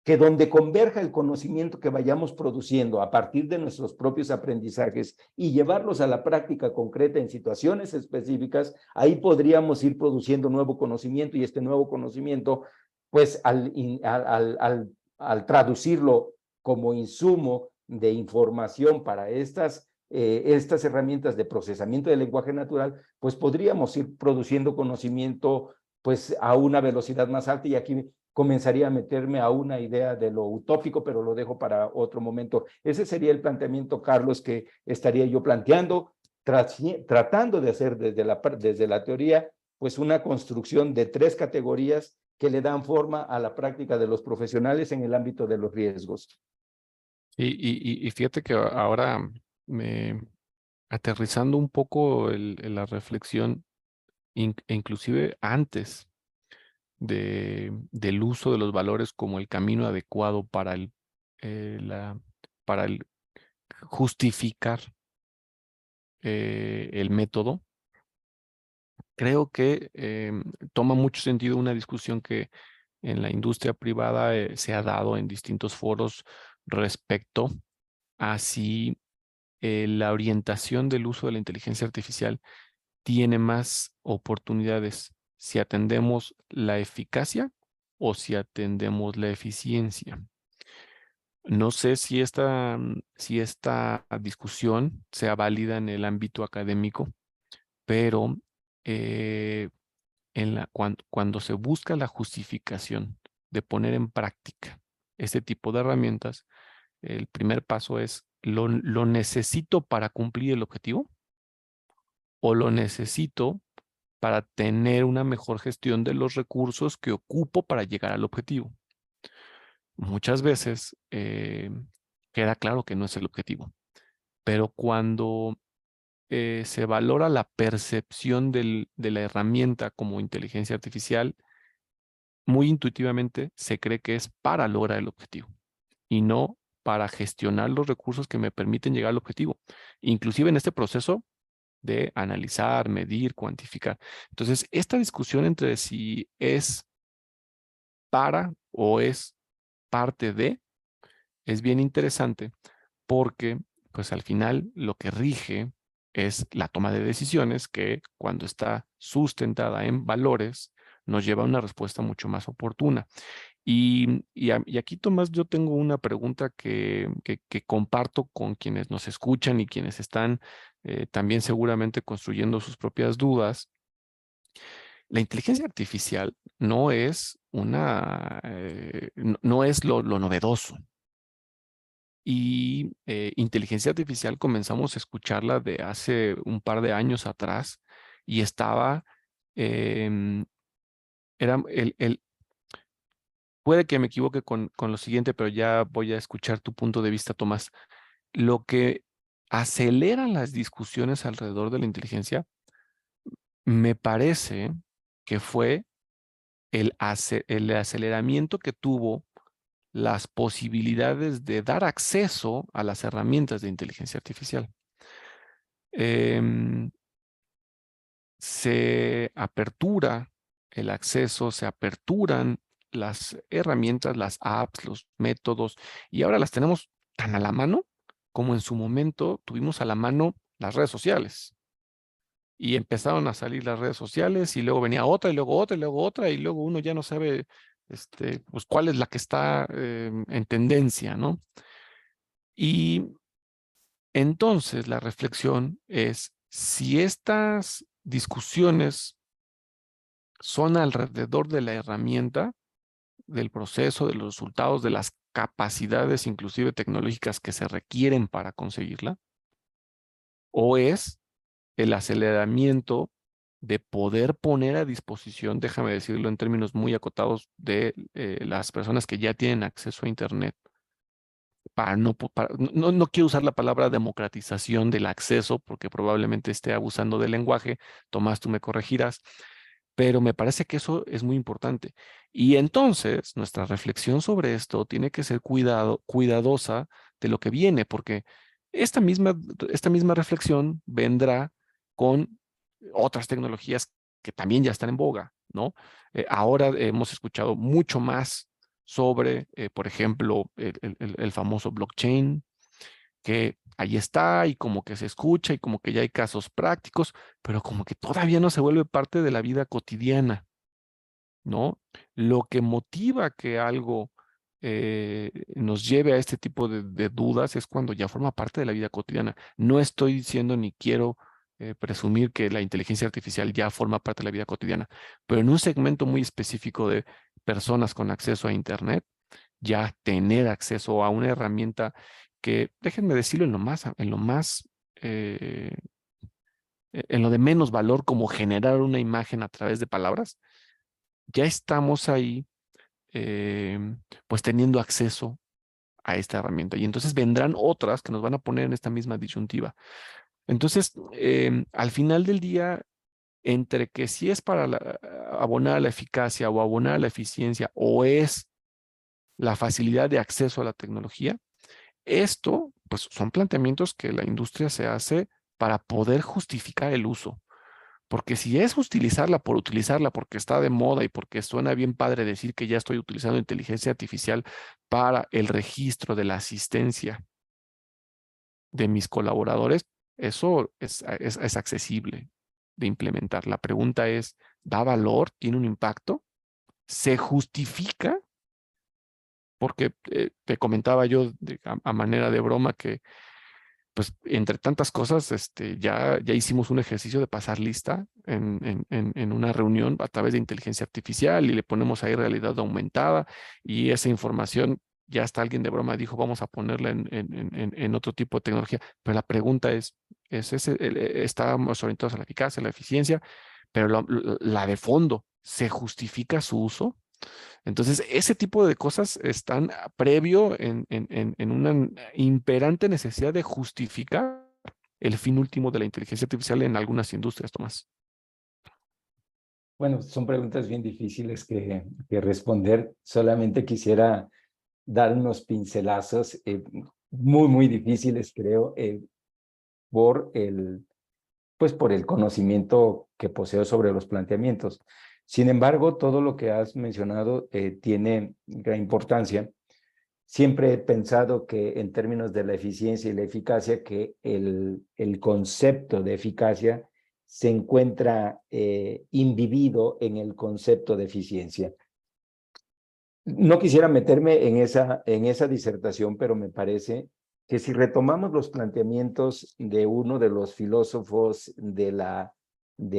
Que donde converja el conocimiento que vayamos produciendo a partir de nuestros propios aprendizajes y llevarlos a la práctica concreta en situaciones específicas, ahí podríamos ir produciendo nuevo conocimiento y este nuevo conocimiento, pues al traducirlo como insumo de información para estas herramientas de procesamiento del lenguaje natural, pues podríamos ir produciendo conocimiento pues a una velocidad más alta, y aquí comenzaría a meterme a una idea de lo utópico, pero lo dejo para otro momento. Ese sería el planteamiento, Carlos, que estaría yo planteando, tratando de hacer desde la teoría, pues una construcción de 3 categorías que le dan forma a la práctica de los profesionales en el ámbito de los riesgos. Y fíjate que ahora aterrizando un poco la reflexión, e inclusive antes del uso de los valores como el camino adecuado para para el justificar el método, creo que toma mucho sentido una discusión que en la industria privada se ha dado en distintos foros respecto a si la orientación del uso de la inteligencia artificial tiene más oportunidades si atendemos la eficacia o si atendemos la eficiencia. No sé si esta discusión sea válida en el ámbito académico, pero cuando se busca la justificación de poner en práctica este tipo de herramientas, el primer paso es, ¿lo necesito para cumplir el objetivo? ¿O lo necesito para tener una mejor gestión de los recursos que ocupo para llegar al objetivo? Muchas veces queda claro que no es el objetivo, pero cuando se valora la percepción de la herramienta como inteligencia artificial, muy intuitivamente se cree que es para lograr el objetivo y no para gestionar los recursos que me permiten llegar al objetivo. Inclusive en este proceso de analizar, medir, cuantificar. Entonces, esta discusión entre si es para o es parte de, es bien interesante porque, pues al final, lo que rige es la toma de decisiones que, cuando está sustentada en valores, nos lleva a una respuesta mucho más oportuna. Y aquí, Tomás, yo tengo una pregunta que comparto con quienes nos escuchan y quienes están también seguramente construyendo sus propias dudas. La inteligencia artificial no es no es lo novedoso. Y inteligencia artificial comenzamos a escucharla de hace un par de años atrás y estaba, em, puede que me equivoque con lo siguiente, pero ya voy a escuchar tu punto de vista, Tomás. Lo que acelera las discusiones alrededor de la inteligencia, me parece que fue el aceleramiento que tuvo las posibilidades de dar acceso a las herramientas de inteligencia artificial. Se apertura el acceso, se aperturan las herramientas, las apps, los métodos, y ahora las tenemos tan a la mano como en su momento tuvimos a la mano las redes sociales. Y empezaron a salir las redes sociales y luego venía otra y luego otra y luego otra y luego uno ya no sabe pues cuál es la que está en tendencia, ¿no? Y entonces la reflexión es si estas discusiones son alrededor de la herramienta, del proceso, de los resultados, de las capacidades, inclusive tecnológicas, que se requieren para conseguirla, o es el aceleramiento de poder poner a disposición, déjame decirlo en términos muy acotados, de las personas que ya tienen acceso a Internet. No quiero usar la palabra democratización del acceso, porque probablemente esté abusando del lenguaje. Tomás, tú me corregirás, pero me parece que eso es muy importante. Y entonces nuestra reflexión sobre esto tiene que ser cuidadosa de lo que viene, porque esta misma reflexión vendrá con otras tecnologías que también ya están en boga, ¿no? Ahora hemos escuchado mucho más sobre, por ejemplo, el famoso blockchain, que ahí está y como que se escucha y como que ya hay casos prácticos, pero como que todavía no se vuelve parte de la vida cotidiana, ¿no? Lo que motiva que algo nos lleve a este tipo de dudas es cuando ya forma parte de la vida cotidiana. No estoy diciendo ni quiero presumir que la inteligencia artificial ya forma parte de la vida cotidiana, pero en un segmento muy específico de personas con acceso a Internet, ya tener acceso a una herramienta que, déjenme decirlo en lo de menos valor, como generar una imagen a través de palabras, ya estamos ahí pues teniendo acceso a esta herramienta. Y entonces vendrán otras que nos van a poner en esta misma disyuntiva. Entonces, al final del día, entre que si es para abonar a la eficacia o abonar a la eficiencia, o es la facilidad de acceso a la tecnología, esto pues son planteamientos que la industria se hace para poder justificar el uso. Porque si es utilizarla porque está de moda y porque suena bien padre decir que ya estoy utilizando inteligencia artificial para el registro de la asistencia de mis colaboradores, eso es accesible de implementar. La pregunta es, ¿da valor? ¿Tiene un impacto? ¿Se justifica? Porque te comentaba yo a manera de broma que pues entre tantas cosas, ya hicimos un ejercicio de pasar lista en una reunión a través de inteligencia artificial y le ponemos ahí realidad aumentada y esa información, ya hasta alguien de broma dijo, vamos a ponerla en otro tipo de tecnología. Pero la pregunta estamos orientados a la eficacia, a la eficiencia, pero la de fondo, ¿se justifica su uso? Entonces, ese tipo de cosas están previo en una imperante necesidad de justificar el fin último de la inteligencia artificial en algunas industrias, Tomás. Bueno, son preguntas bien difíciles que responder. Solamente quisiera dar unos pincelazos muy difíciles, creo, por el conocimiento que poseo sobre los planteamientos. Sin embargo, todo lo que has mencionado tiene gran importancia. Siempre he pensado que en términos de la eficiencia y la eficacia, que el concepto de eficacia se encuentra imbibido en el concepto de eficiencia. No quisiera meterme en esa disertación, pero me parece que si retomamos los planteamientos de uno de los filósofos de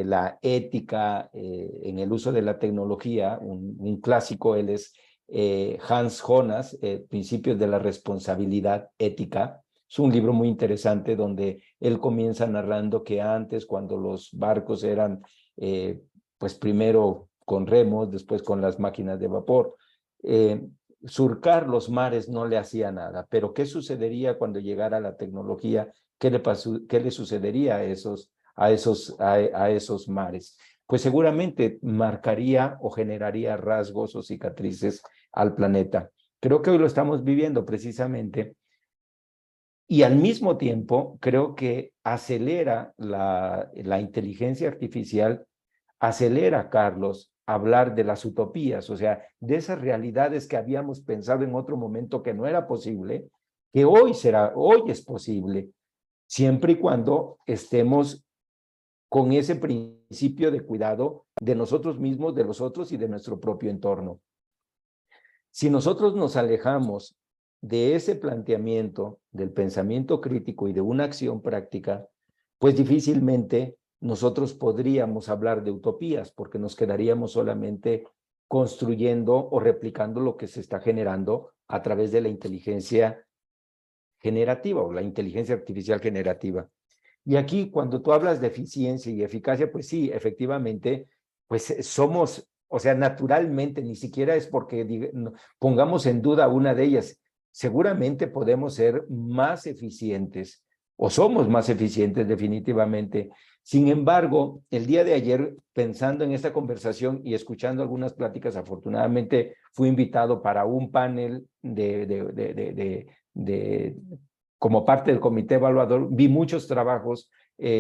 la ética en el uso de la tecnología, un clásico, él es Hans Jonas, Principios de la Responsabilidad Ética. Es un libro muy interesante donde él comienza narrando que antes, cuando los barcos eran, pues primero con remos, después con las máquinas de vapor, surcar los mares no le hacía nada, pero ¿qué sucedería cuando llegara la tecnología? ¿Qué le sucedería a esos mares? Pues seguramente marcaría o generaría rasgos o cicatrices al planeta. Creo que hoy lo estamos viviendo precisamente y al mismo tiempo creo que acelera la inteligencia artificial, acelera, Carlos, hablar de las utopías, o sea, de esas realidades que habíamos pensado en otro momento que no era posible, que hoy es posible, siempre y cuando estemos con ese principio de cuidado de nosotros mismos, de los otros y de nuestro propio entorno. Si nosotros nos alejamos de ese planteamiento, del pensamiento crítico y de una acción práctica, pues difícilmente nosotros podríamos hablar de utopías, porque nos quedaríamos solamente construyendo o replicando lo que se está generando a través de la inteligencia generativa o la inteligencia artificial generativa. Y aquí, cuando tú hablas de eficiencia y eficacia, pues sí, efectivamente, pues somos, o sea, naturalmente, ni siquiera es porque pongamos en duda una de ellas. Seguramente podemos ser más eficientes o somos más eficientes definitivamente. Sin embargo, el día de ayer, pensando en esta conversación y escuchando algunas pláticas, afortunadamente fui invitado para un panel como parte del comité evaluador, vi muchos trabajos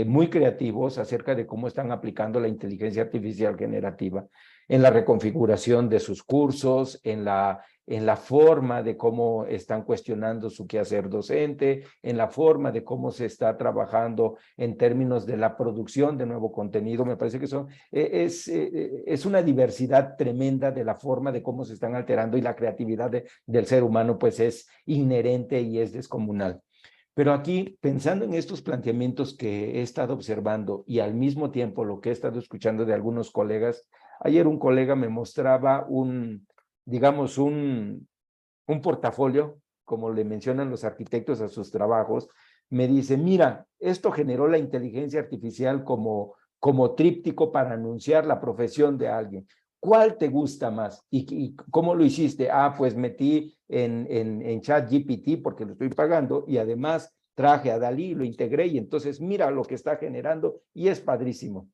muy creativos acerca de cómo están aplicando la inteligencia artificial generativa en la reconfiguración de sus cursos, en la forma de cómo están cuestionando su quehacer docente, en la forma de cómo se está trabajando en términos de la producción de nuevo contenido. Me parece que es una diversidad tremenda de la forma de cómo se están alterando, y la creatividad del ser humano pues es inherente y es descomunal. Pero aquí, pensando en estos planteamientos que he estado observando y al mismo tiempo lo que he estado escuchando de algunos colegas, ayer un colega me mostraba digamos, un portafolio, como le mencionan los arquitectos a sus trabajos. Me dice, mira, esto generó la inteligencia artificial como tríptico para anunciar la profesión de alguien. ¿Cuál te gusta más? ¿Y cómo lo hiciste? Ah, pues metí en ChatGPT porque lo estoy pagando, y además traje a Dalí, lo integré, y entonces mira lo que está generando, y es padrísimo.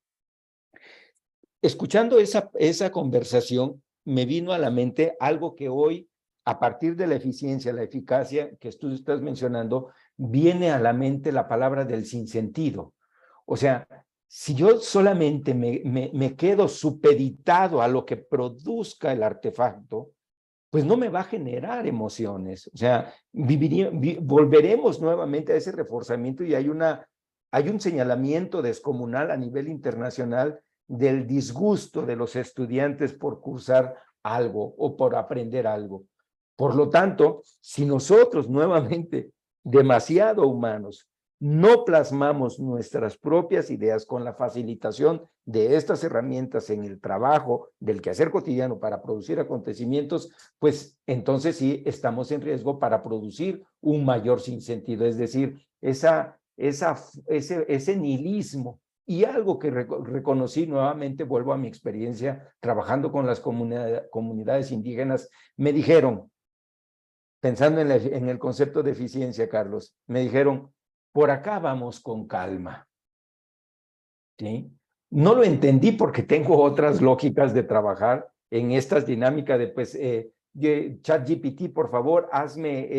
Escuchando esa conversación, me vino a la mente algo que hoy, a partir de la eficiencia, la eficacia que tú estás mencionando, viene a la mente la palabra del sinsentido. O sea, si yo solamente me quedo supeditado a lo que produzca el artefacto, pues no me va a generar emociones. O sea, volveremos nuevamente a ese reforzamiento, y hay un señalamiento descomunal a nivel internacional del disgusto de los estudiantes por cursar algo o por aprender algo. Por lo tanto, si nosotros nuevamente, demasiado humanos, no plasmamos nuestras propias ideas con la facilitación de estas herramientas en el trabajo del quehacer cotidiano para producir acontecimientos, pues entonces sí estamos en riesgo para producir un mayor sinsentido, es decir, ese nihilismo. Y algo que reconocí nuevamente, vuelvo a mi experiencia trabajando con las comunidades indígenas, me dijeron, pensando en el concepto de eficiencia, Carlos, me dijeron, por acá vamos con calma. ¿Sí? No lo entendí porque tengo otras lógicas de trabajar en estas dinámicas de, pues, ChatGPT, por favor, hazme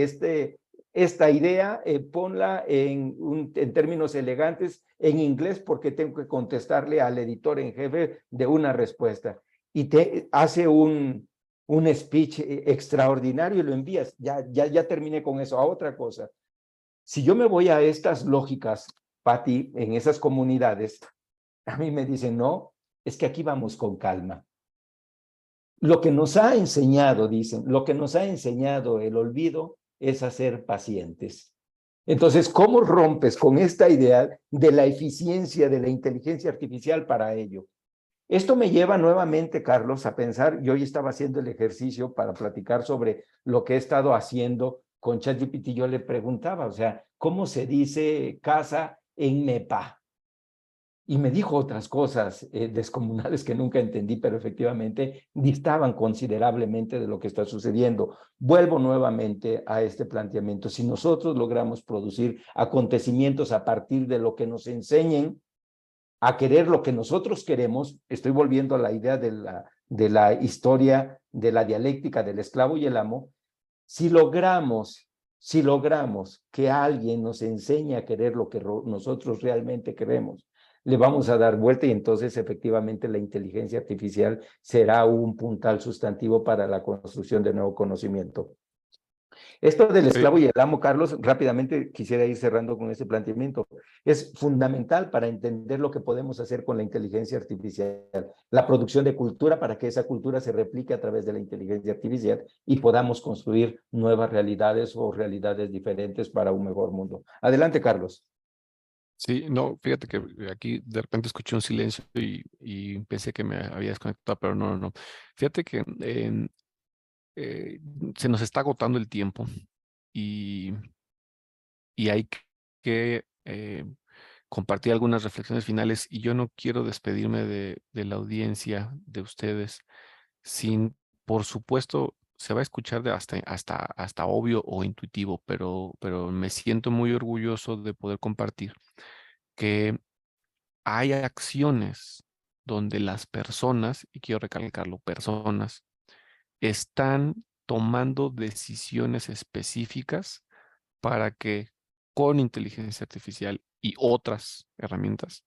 esta idea, ponla en términos elegantes, en inglés, porque tengo que contestarle al editor en jefe de una respuesta. Y te hace un speech extraordinario y lo envías. Ya terminé con eso. A otra cosa. Si yo me voy a estas lógicas, Pati, en esas comunidades, a mí me dicen, no, es que aquí vamos con calma. Lo que nos ha enseñado, dicen, lo que nos ha enseñado el olvido es a ser pacientes. Entonces, ¿cómo rompes con esta idea de la eficiencia de la inteligencia artificial para ello? Esto me lleva nuevamente, Carlos, a pensar, yo hoy estaba haciendo el ejercicio para platicar sobre lo que he estado haciendo con ChatGPT. Yo le preguntaba, o sea, ¿cómo se dice casa en Nepá? Y me dijo otras cosas descomunales que nunca entendí, pero efectivamente distaban considerablemente de lo que está sucediendo. Vuelvo nuevamente a este planteamiento. Si nosotros logramos producir acontecimientos a partir de lo que nos enseñen a querer lo que nosotros queremos, estoy volviendo a la idea de la historia, de la dialéctica del esclavo y el amo. Si logramos que alguien nos enseñe a querer lo que nosotros realmente queremos, le vamos a dar vuelta, y entonces efectivamente la inteligencia artificial será un puntal sustantivo para la construcción de nuevo conocimiento. Esto del esclavo y el amo, Carlos, rápidamente quisiera ir cerrando con este planteamiento. Es fundamental para entender lo que podemos hacer con la inteligencia artificial, la producción de cultura para que esa cultura se replique a través de la inteligencia artificial y podamos construir nuevas realidades o realidades diferentes para un mejor mundo. Adelante, Carlos. Sí, no, fíjate que aquí de repente escuché un silencio y pensé que me había desconectado, pero no. Fíjate que se nos está agotando el tiempo y, y hay que compartir algunas reflexiones finales, y yo no quiero despedirme de la audiencia, de ustedes, sin, por supuesto, se va a escuchar de hasta obvio o intuitivo, pero me siento muy orgulloso de poder compartir que hay acciones donde las personas, y quiero recalcarlo, personas, están tomando decisiones específicas para que con inteligencia artificial y otras herramientas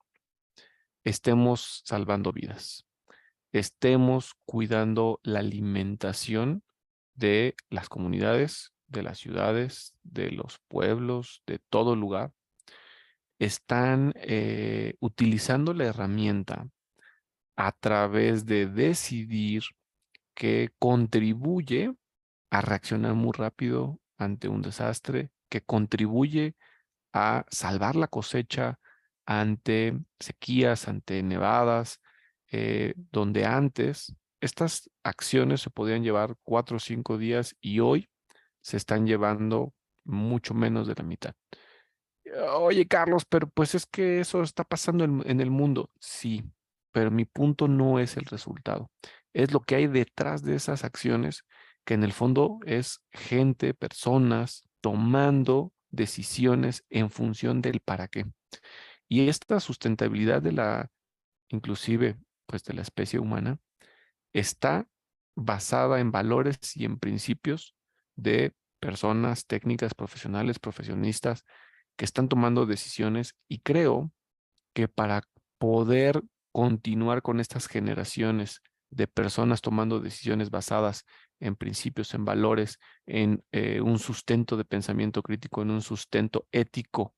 estemos salvando vidas, estemos cuidando la alimentación de las comunidades, de las ciudades, de los pueblos, de todo lugar. Están utilizando la herramienta a través de decidir que contribuye a reaccionar muy rápido ante un desastre, que contribuye a salvar la cosecha ante sequías, ante nevadas, donde antes estas acciones se podían llevar 4 o 5 días y hoy se están llevando mucho menos de la mitad. Oye, Carlos, pero pues es que eso está pasando en el mundo. Sí, pero mi punto no es el resultado. Es lo que hay detrás de esas acciones, que en el fondo es gente, personas tomando decisiones en función del para qué. Y esta sustentabilidad inclusive, pues de la especie humana, está basada en valores y en principios de personas técnicas, profesionales, profesionistas, que están tomando decisiones, y creo que para poder continuar con estas generaciones de personas tomando decisiones basadas en principios, en valores, en un sustento de pensamiento crítico, en un sustento ético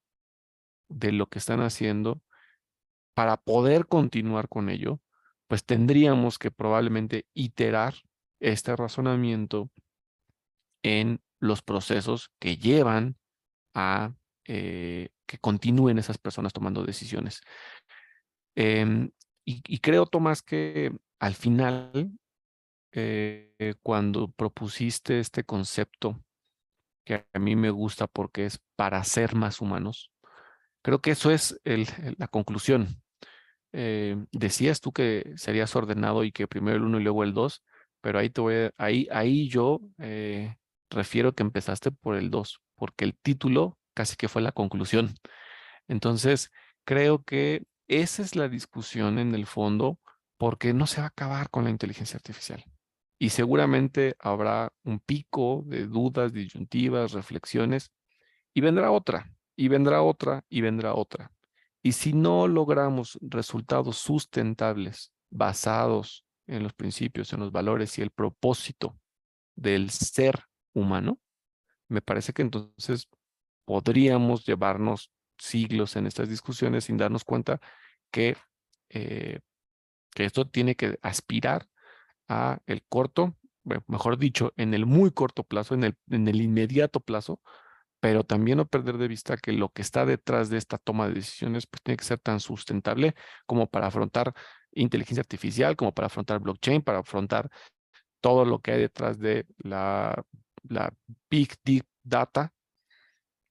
de lo que están haciendo, para poder continuar con ello, pues tendríamos que probablemente iterar este razonamiento en los procesos que llevan a que continúen esas personas tomando decisiones. Y creo, Tomás, que al final, cuando propusiste este concepto, que a mí me gusta porque es para ser más humanos, creo que eso es la conclusión. Decías tú que serías ordenado y que primero el 1 y luego el 2, pero ahí yo refiero que empezaste por el 2, porque el título casi que fue la conclusión. Entonces, creo que esa es la discusión en el fondo, porque no se va a acabar con la inteligencia artificial. Y seguramente habrá un pico de dudas, disyuntivas, reflexiones, y vendrá otra, y vendrá otra, y vendrá otra. Y si no logramos resultados sustentables basados en los principios, en los valores y el propósito del ser humano, me parece que entonces podríamos llevarnos siglos en estas discusiones sin darnos cuenta que, eh, que esto tiene que aspirar a el corto, bueno, mejor dicho, en el muy corto plazo, en el inmediato plazo, pero también no perder de vista que lo que está detrás de esta toma de decisiones pues tiene que ser tan sustentable como para afrontar inteligencia artificial, como para afrontar blockchain, para afrontar todo lo que hay detrás de la Big Deep Data,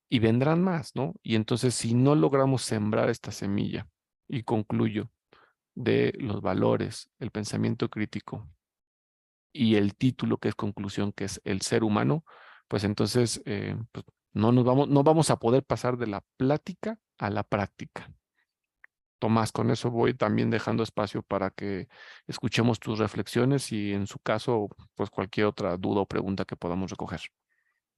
y vendrán más, ¿no? Y entonces, si no logramos sembrar esta semilla, y concluyo, de los valores, el pensamiento crítico y el título que es conclusión, que es el ser humano, pues entonces pues no vamos a poder pasar de la plática a la práctica. Tomás, con eso voy también dejando espacio para que escuchemos tus reflexiones y en su caso, pues cualquier otra duda o pregunta que podamos recoger.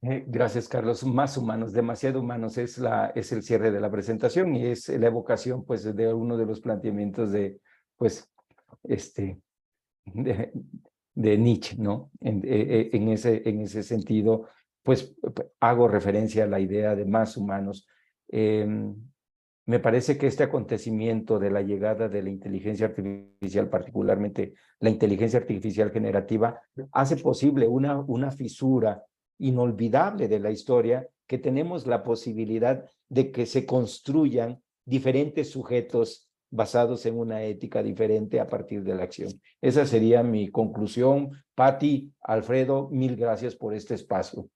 Gracias, Carlos. Más humanos, demasiado humanos es el cierre de la presentación, y es la evocación, pues, de uno de los planteamientos pues, de Nietzsche, ¿no? En ese sentido, pues, hago referencia a la idea de más humanos. Me parece que este acontecimiento de la llegada de la inteligencia artificial, particularmente la inteligencia artificial generativa, hace posible una fisura inolvidable de la historia, que tenemos la posibilidad de que se construyan diferentes sujetos basados en una ética diferente a partir de la acción. Esa sería mi conclusión. Patti, Alfredo, mil gracias por este espacio.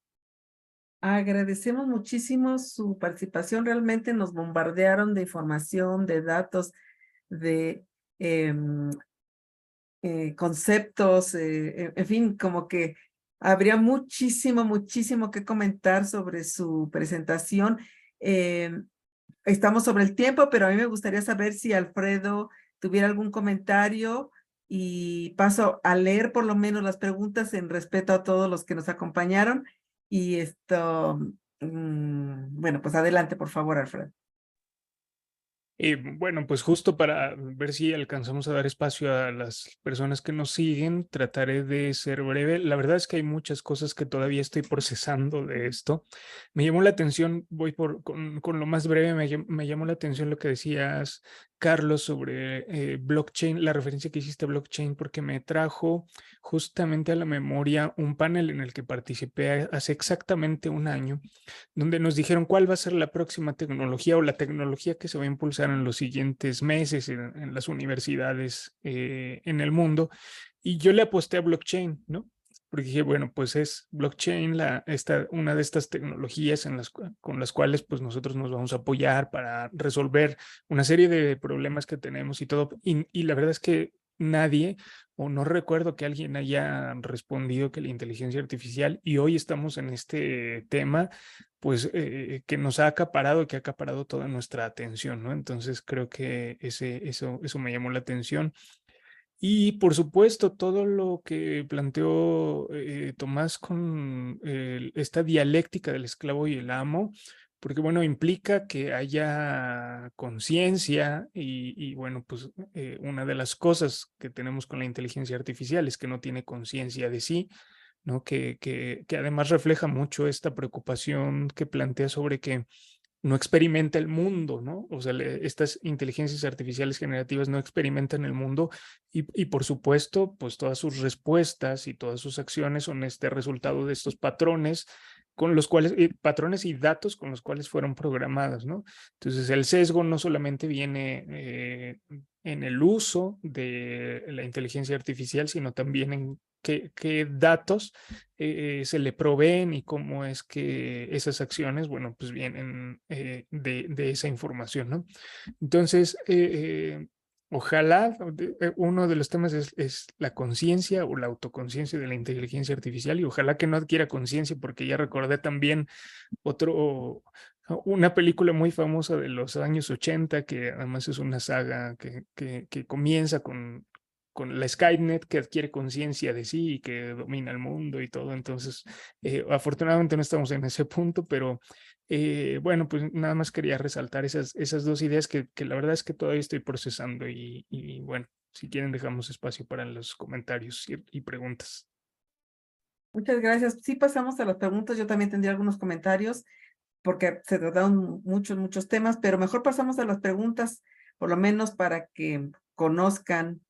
Agradecemos muchísimo su participación. Realmente nos bombardearon de información, de datos, de conceptos, en fin, como que habría muchísimo que comentar sobre su presentación. Estamos sobre el tiempo, pero a mí me gustaría saber si Alfredo tuviera algún comentario y paso a leer por lo menos las preguntas en respeto a todos los que nos acompañaron. Y bueno, pues adelante, por favor, Alfredo. Bueno, pues justo para ver si alcanzamos a dar espacio a las personas que nos siguen, trataré de ser breve. La verdad es que hay muchas cosas que todavía estoy procesando de esto. Me llamó la atención, voy con lo más breve, me llamó la atención lo que decías, Carlos, sobre blockchain, la referencia que hiciste a blockchain, porque me trajo justamente a la memoria un panel en el que participé hace exactamente un año, donde nos dijeron cuál va a ser la próxima tecnología o la tecnología que se va a impulsar en los siguientes meses en las universidades en el mundo. Y yo le aposté a blockchain, ¿no? Porque dije, bueno, pues es blockchain una de estas tecnologías con las cuales pues nosotros nos vamos a apoyar para resolver una serie de problemas que tenemos y todo. Y la verdad es que nadie, o no recuerdo que alguien haya respondido que la inteligencia artificial, y hoy estamos en este tema, pues que nos ha acaparado, que ha acaparado toda nuestra atención, ¿no? Entonces creo que eso me llamó la atención. Y por supuesto, todo lo que planteó Tomás con esta dialéctica del esclavo y el amo, porque bueno, implica que haya conciencia y bueno, pues una de las cosas que tenemos con la inteligencia artificial es que no tiene conciencia de sí, ¿no? Que además refleja mucho esta preocupación que plantea sobre que no experimenta el mundo, ¿no? O sea, estas inteligencias artificiales generativas no experimentan el mundo y por supuesto, pues todas sus respuestas y todas sus acciones son este resultado de estos patrones con los cuales, patrones y datos con los cuales fueron programadas, ¿no? Entonces, el sesgo no solamente viene en el uso de la inteligencia artificial, sino también en qué datos se le proveen y cómo es que esas acciones, bueno, pues vienen de esa información, ¿no? Entonces, ojalá, uno de los temas es la conciencia o la autoconciencia de la inteligencia artificial y ojalá que no adquiera conciencia porque ya recordé también una película muy famosa de los años 80 que además es una saga que comienza con la Skynet que adquiere conciencia de sí y que domina el mundo y todo. Entonces, afortunadamente no estamos en ese punto, pero bueno, pues nada más quería resaltar esas dos ideas que la verdad es que todavía estoy procesando y bueno, si quieren dejamos espacio para los comentarios y preguntas. Muchas gracias. Sí, pasamos a las preguntas. Yo también tendría algunos comentarios porque se trataron muchos temas, pero mejor pasamos a las preguntas, por lo menos para que conozcan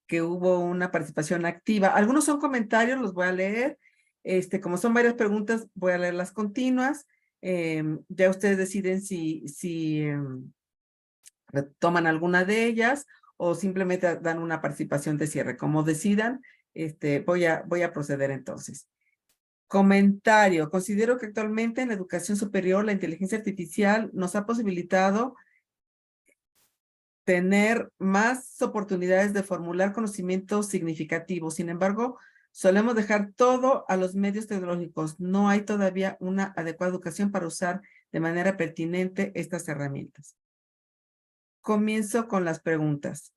que hubo una participación activa. Algunos son comentarios, los voy a leer. Como son varias preguntas, voy a leer las continuas. Ya ustedes deciden si retoman alguna de ellas o simplemente dan una participación de cierre. Como decidan, voy a proceder entonces. Comentario. Considero que actualmente en la educación superior la inteligencia artificial nos ha posibilitado tener más oportunidades de formular conocimientos significativos. Sin embargo, solemos dejar todo a los medios tecnológicos. No hay todavía una adecuada educación para usar de manera pertinente estas herramientas. Comienzo con las preguntas.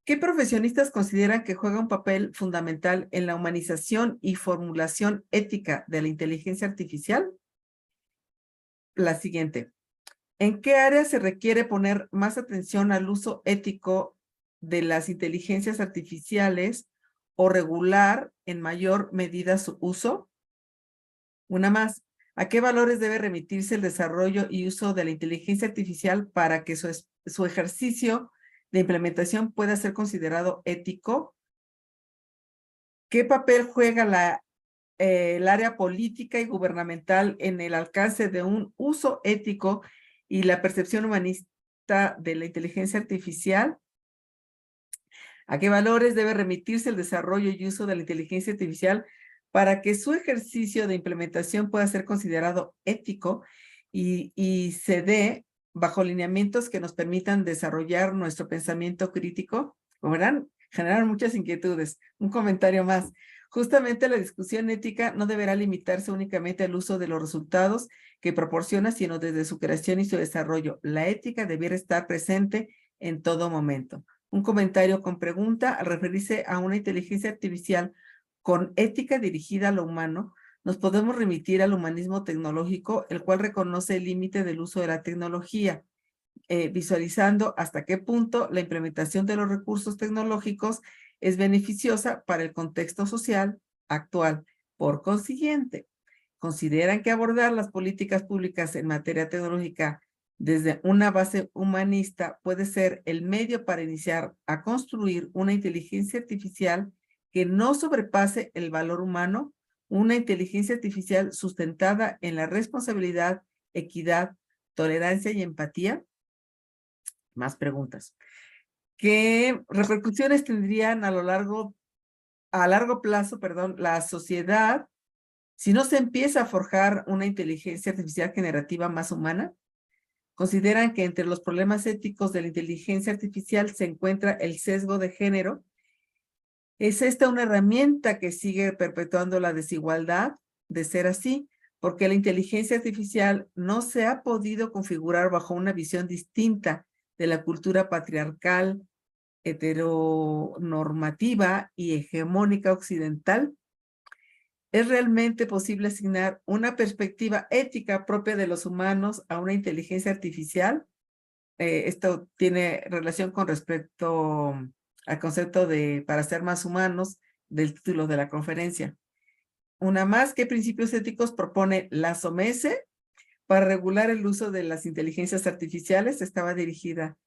¿Qué profesionistas consideran que juega un papel fundamental en la humanización y formulación ética de la inteligencia artificial? La siguiente. ¿En qué áreas se requiere poner más atención al uso ético de las inteligencias artificiales o regular en mayor medida su uso? Una más. ¿A qué valores debe remitirse el desarrollo y uso de la inteligencia artificial para que su ejercicio de implementación pueda ser considerado ético? ¿Qué papel juega el área política y gubernamental en el alcance de un uso ético y la percepción humanista vista de la inteligencia artificial? ¿A qué valores debe remitirse el desarrollo y uso de la inteligencia artificial para que su ejercicio de implementación pueda ser considerado ético y se dé bajo lineamientos que nos permitan desarrollar nuestro pensamiento crítico? Como verán, generan muchas inquietudes. Un comentario más. Justamente la discusión ética no deberá limitarse únicamente al uso de los resultados que proporciona, sino desde su creación y su desarrollo. La ética debiera estar presente en todo momento. Un comentario con pregunta: al referirse a una inteligencia artificial con ética dirigida a lo humano, nos podemos remitir al humanismo tecnológico, el cual reconoce el límite del uso de la tecnología, visualizando hasta qué punto la implementación de los recursos tecnológicos es beneficiosa para el contexto social actual. Por consiguiente, consideran que abordar las políticas públicas en materia tecnológica desde una base humanista puede ser el medio para iniciar a construir una inteligencia artificial que no sobrepase el valor humano, una inteligencia artificial sustentada en la responsabilidad, equidad, tolerancia y empatía. Más preguntas. ¿Qué repercusiones tendrían a largo plazo, la sociedad si no se empieza a forjar una inteligencia artificial generativa más humana? Consideran que entre los problemas éticos de la inteligencia artificial se encuentra el sesgo de género. ¿Es esta una herramienta que sigue perpetuando la desigualdad? De ser así, porque la inteligencia artificial no se ha podido configurar bajo una visión distinta de la cultura patriarcal, heteronormativa y hegemónica occidental. ¿Es realmente posible asignar una perspectiva ética propia de los humanos a una inteligencia artificial? Esto tiene relación con respecto al concepto de para ser más humanos del título de la conferencia. Una más, ¿qué principios éticos propone la SOMESE para regular el uso de las inteligencias artificiales? Estaba dirigida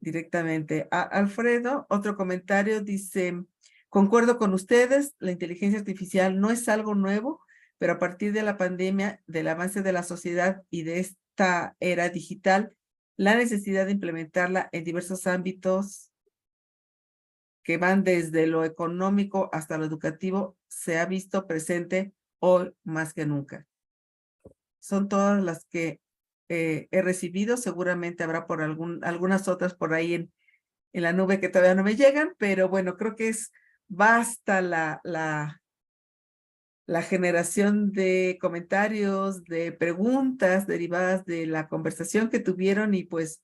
directamente a Alfredo. Otro comentario dice: concuerdo con ustedes, la inteligencia artificial no es algo nuevo, pero a partir de la pandemia, del avance de la sociedad y de esta era digital, la necesidad de implementarla en diversos ámbitos que van desde lo económico hasta lo educativo se ha visto presente hoy más que nunca. Son todas las que he recibido. Seguramente habrá por algunas otras por ahí en la nube que todavía no me llegan, pero bueno, creo que es basta la generación de comentarios, de preguntas derivadas de la conversación que tuvieron y pues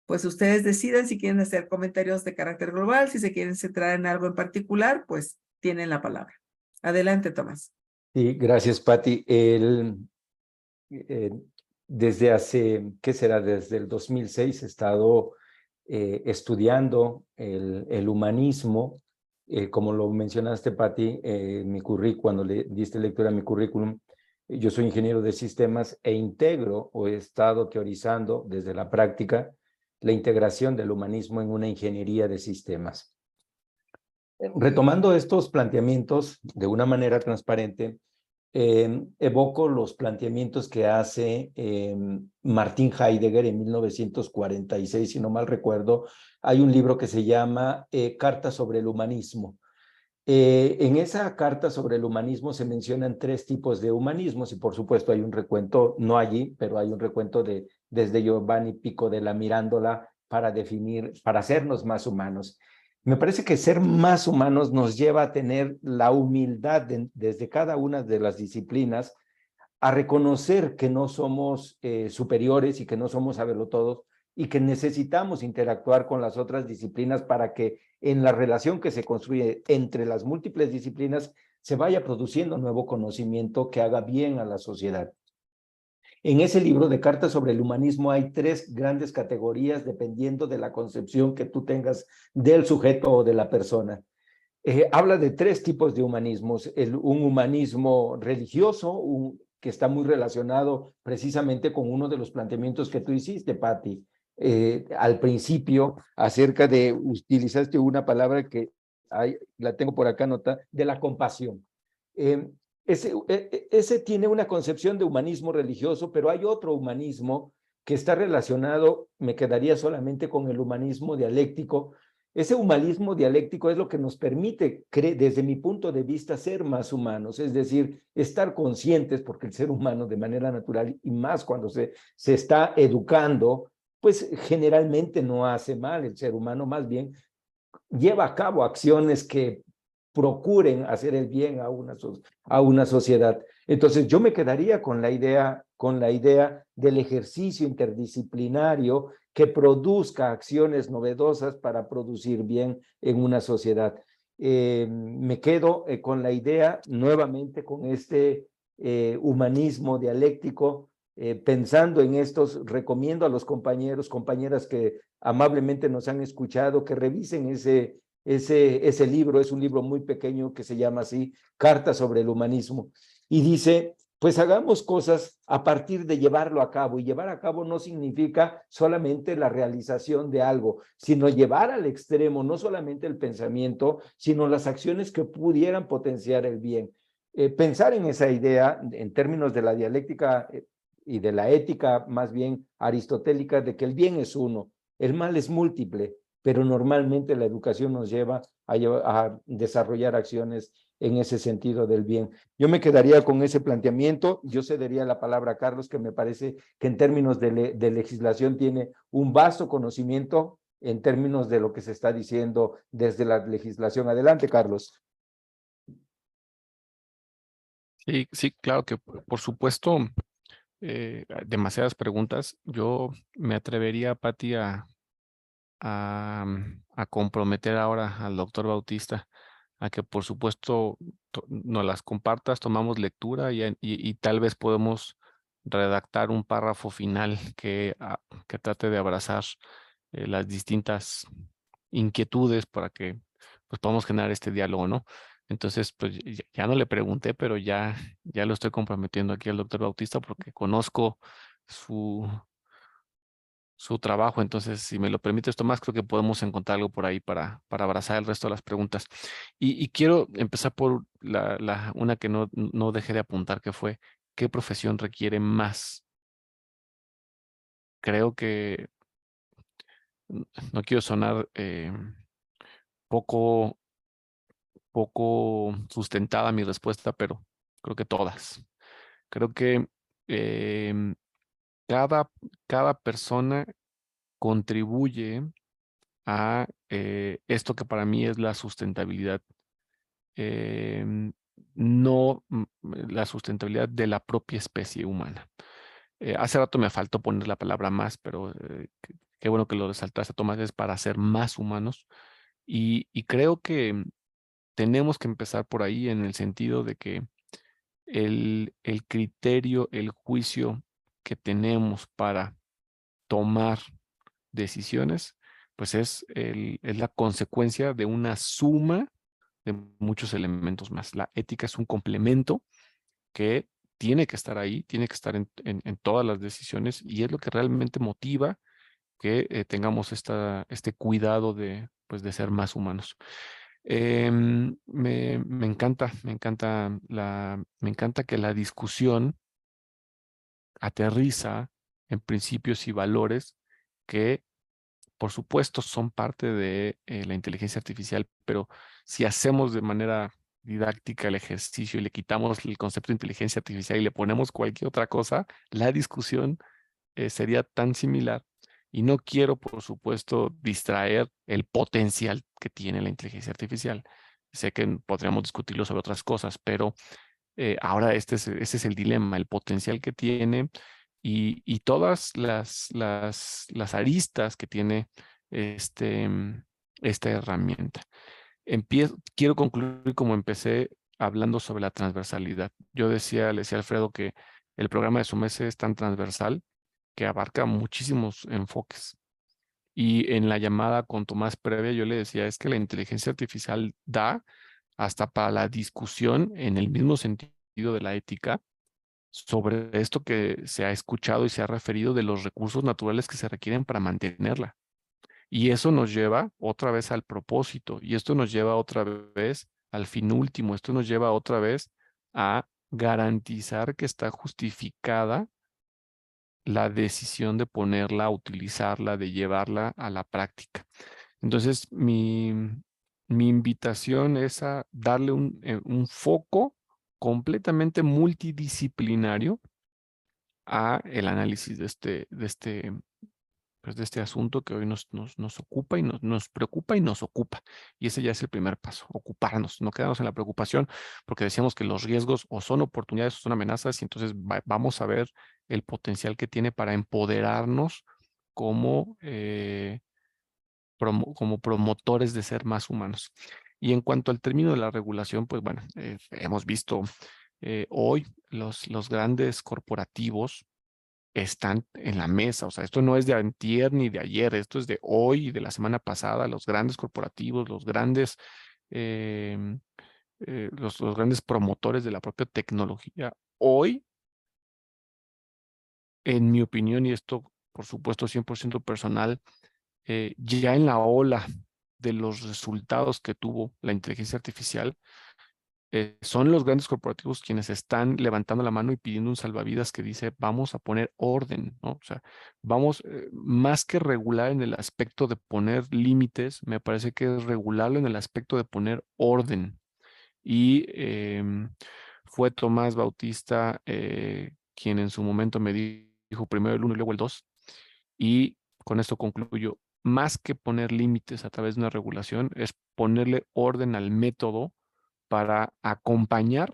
ustedes decidan si quieren hacer comentarios de carácter global, si se quieren centrar en algo en particular, pues tienen la palabra. Adelante, Tomás. Sí, gracias, Patti. Desde hace, ¿qué será? Desde el 2006 he estado estudiando el humanismo. Como lo mencionaste, Patti, cuando le diste lectura a mi currículum, yo soy ingeniero de sistemas e integro o he estado teorizando desde la práctica la integración del humanismo en una ingeniería de sistemas. Retomando estos planteamientos de una manera transparente, evoco los planteamientos que hace Martin Heidegger en 1946, si no mal recuerdo. Hay un libro que se llama Carta sobre el humanismo. En esa carta sobre el humanismo se mencionan 3 tipos de humanismos y por supuesto hay un recuento, no allí, pero hay un recuento desde Giovanni Pico della Mirandola para definir, para hacernos más humanos. Me parece que ser más humanos nos lleva a tener la humildad desde cada una de las disciplinas, a reconocer que no somos superiores y que no somos sabelotodos y que necesitamos interactuar con las otras disciplinas para que en la relación que se construye entre las múltiples disciplinas se vaya produciendo nuevo conocimiento que haga bien a la sociedad. En ese libro de Cartas sobre el Humanismo hay 3 grandes categorías dependiendo de la concepción que tú tengas del sujeto o de la persona. Habla de 3 tipos de humanismos. Un humanismo religioso, que está muy relacionado precisamente con uno de los planteamientos que tú hiciste, Patti, al principio, acerca de, utilizaste una palabra que la tengo por acá anotada, de la compasión. Ese tiene una concepción de humanismo religioso, pero hay otro humanismo que está relacionado, me quedaría solamente con el humanismo dialéctico. Ese humanismo dialéctico es lo que nos permite, desde mi punto de vista, ser más humanos, es decir, estar conscientes, porque el ser humano de manera natural, y más cuando se está educando, pues generalmente no hace mal. El ser humano más bien lleva a cabo acciones que procuren hacer el bien a una sociedad. Entonces yo me quedaría con la idea del ejercicio interdisciplinario que produzca acciones novedosas para producir bien en una sociedad. Me quedo con la idea, nuevamente, con este humanismo dialéctico, pensando en estos. Recomiendo a los compañeros, compañeras que amablemente nos han escuchado, que revisen ese libro. Es un libro muy pequeño que se llama así, Cartas sobre el Humanismo, y dice, pues hagamos cosas a partir de llevarlo a cabo, y llevar a cabo no significa solamente la realización de algo, sino llevar al extremo no solamente el pensamiento, sino las acciones que pudieran potenciar el bien. Pensar en esa idea en términos de la dialéctica y de la ética más bien aristotélica, de que el bien es uno, el mal es múltiple, pero normalmente la educación nos lleva a desarrollar acciones en ese sentido del bien. Yo me quedaría con ese planteamiento. Yo cedería la palabra a Carlos, que me parece que en términos de legislación tiene un vasto conocimiento en términos de lo que se está diciendo desde la legislación. Adelante, Carlos. Sí, sí, claro que por supuesto, demasiadas preguntas. Yo me atrevería, Pati, a comprometer ahora al doctor Bautista a que por supuesto nos las compartas, tomamos lectura y tal vez podemos redactar un párrafo final que trate de abrazar las distintas inquietudes para que pues podamos generar este diálogo, ¿no? Entonces, pues ya no le pregunté, pero ya lo estoy comprometiendo aquí al doctor Bautista porque conozco su trabajo. Entonces, si me lo permites, Tomás, creo que podemos encontrar algo por ahí para abrazar el resto de las preguntas. Y quiero empezar por una que no dejé de apuntar, que fue, ¿qué profesión requiere más? Creo que no quiero sonar poco sustentada mi respuesta, pero creo que todas. Creo que cada persona contribuye a esto que para mí es la sustentabilidad. No la sustentabilidad de la propia especie humana. Hace rato me faltó poner la palabra más, pero qué bueno que lo resaltaste, Tomás, es para ser más humanos. Y creo que tenemos que empezar por ahí, en el sentido de que el criterio, el juicio que tenemos para tomar decisiones, pues es la consecuencia de una suma de muchos elementos más. La ética es un complemento que tiene que estar ahí, tiene que estar en todas las decisiones, y es lo que realmente motiva que tengamos este cuidado pues, de ser más humanos. Me encanta que la discusión aterriza en principios y valores que, por supuesto, son parte de la inteligencia artificial, pero si hacemos de manera didáctica el ejercicio y le quitamos el concepto de inteligencia artificial y le ponemos cualquier otra cosa, la discusión sería tan similar. Y no quiero, por supuesto, distraer el potencial que tiene la inteligencia artificial. Sé que podríamos discutirlo sobre otras cosas, pero ahora ese es el dilema, el potencial que tiene y todas las aristas que tiene esta herramienta. Quiero concluir como empecé, hablando sobre la transversalidad. Yo le decía a Alfredo que el programa de SUMESE es tan transversal que abarca muchísimos enfoques. Y en la llamada con Tomás previa yo le decía, es que la inteligencia artificial da hasta para la discusión, en el mismo sentido de la ética, sobre esto que se ha escuchado y se ha referido de los recursos naturales que se requieren para mantenerla. Y eso nos lleva otra vez al propósito, y esto nos lleva otra vez al fin último, esto nos lleva otra vez a garantizar que está justificada la decisión de ponerla, a utilizarla, de llevarla a la práctica. Entonces, mi invitación es a darle un foco completamente multidisciplinario a el análisis pues de este asunto que hoy nos ocupa y nos preocupa y nos ocupa. Y ese ya es el primer paso, ocuparnos, no quedarnos en la preocupación, porque decíamos que los riesgos o son oportunidades o son amenazas, y entonces vamos a ver el potencial que tiene para empoderarnos como, como promotores de ser más humanos. Y en cuanto al término de la regulación, pues bueno, hemos visto hoy los grandes corporativos están en la mesa. O sea, esto no es de antier ni de ayer, esto es de hoy y de la semana pasada. Los grandes corporativos, los grandes promotores de la propia tecnología, hoy, en mi opinión, y esto por supuesto 100% personal, ya en la ola de los resultados que tuvo la inteligencia artificial, son los grandes corporativos quienes están levantando la mano y pidiendo un salvavidas que dice, vamos a poner orden, ¿no? O sea, vamos, más que regular en el aspecto de poner límites, me parece que es regularlo en el aspecto de poner orden. Y fue Tomás Bautista quien en su momento me dijo primero el 1 y luego el 2, y con esto concluyo, más que poner límites a través de una regulación, es ponerle orden al método para acompañar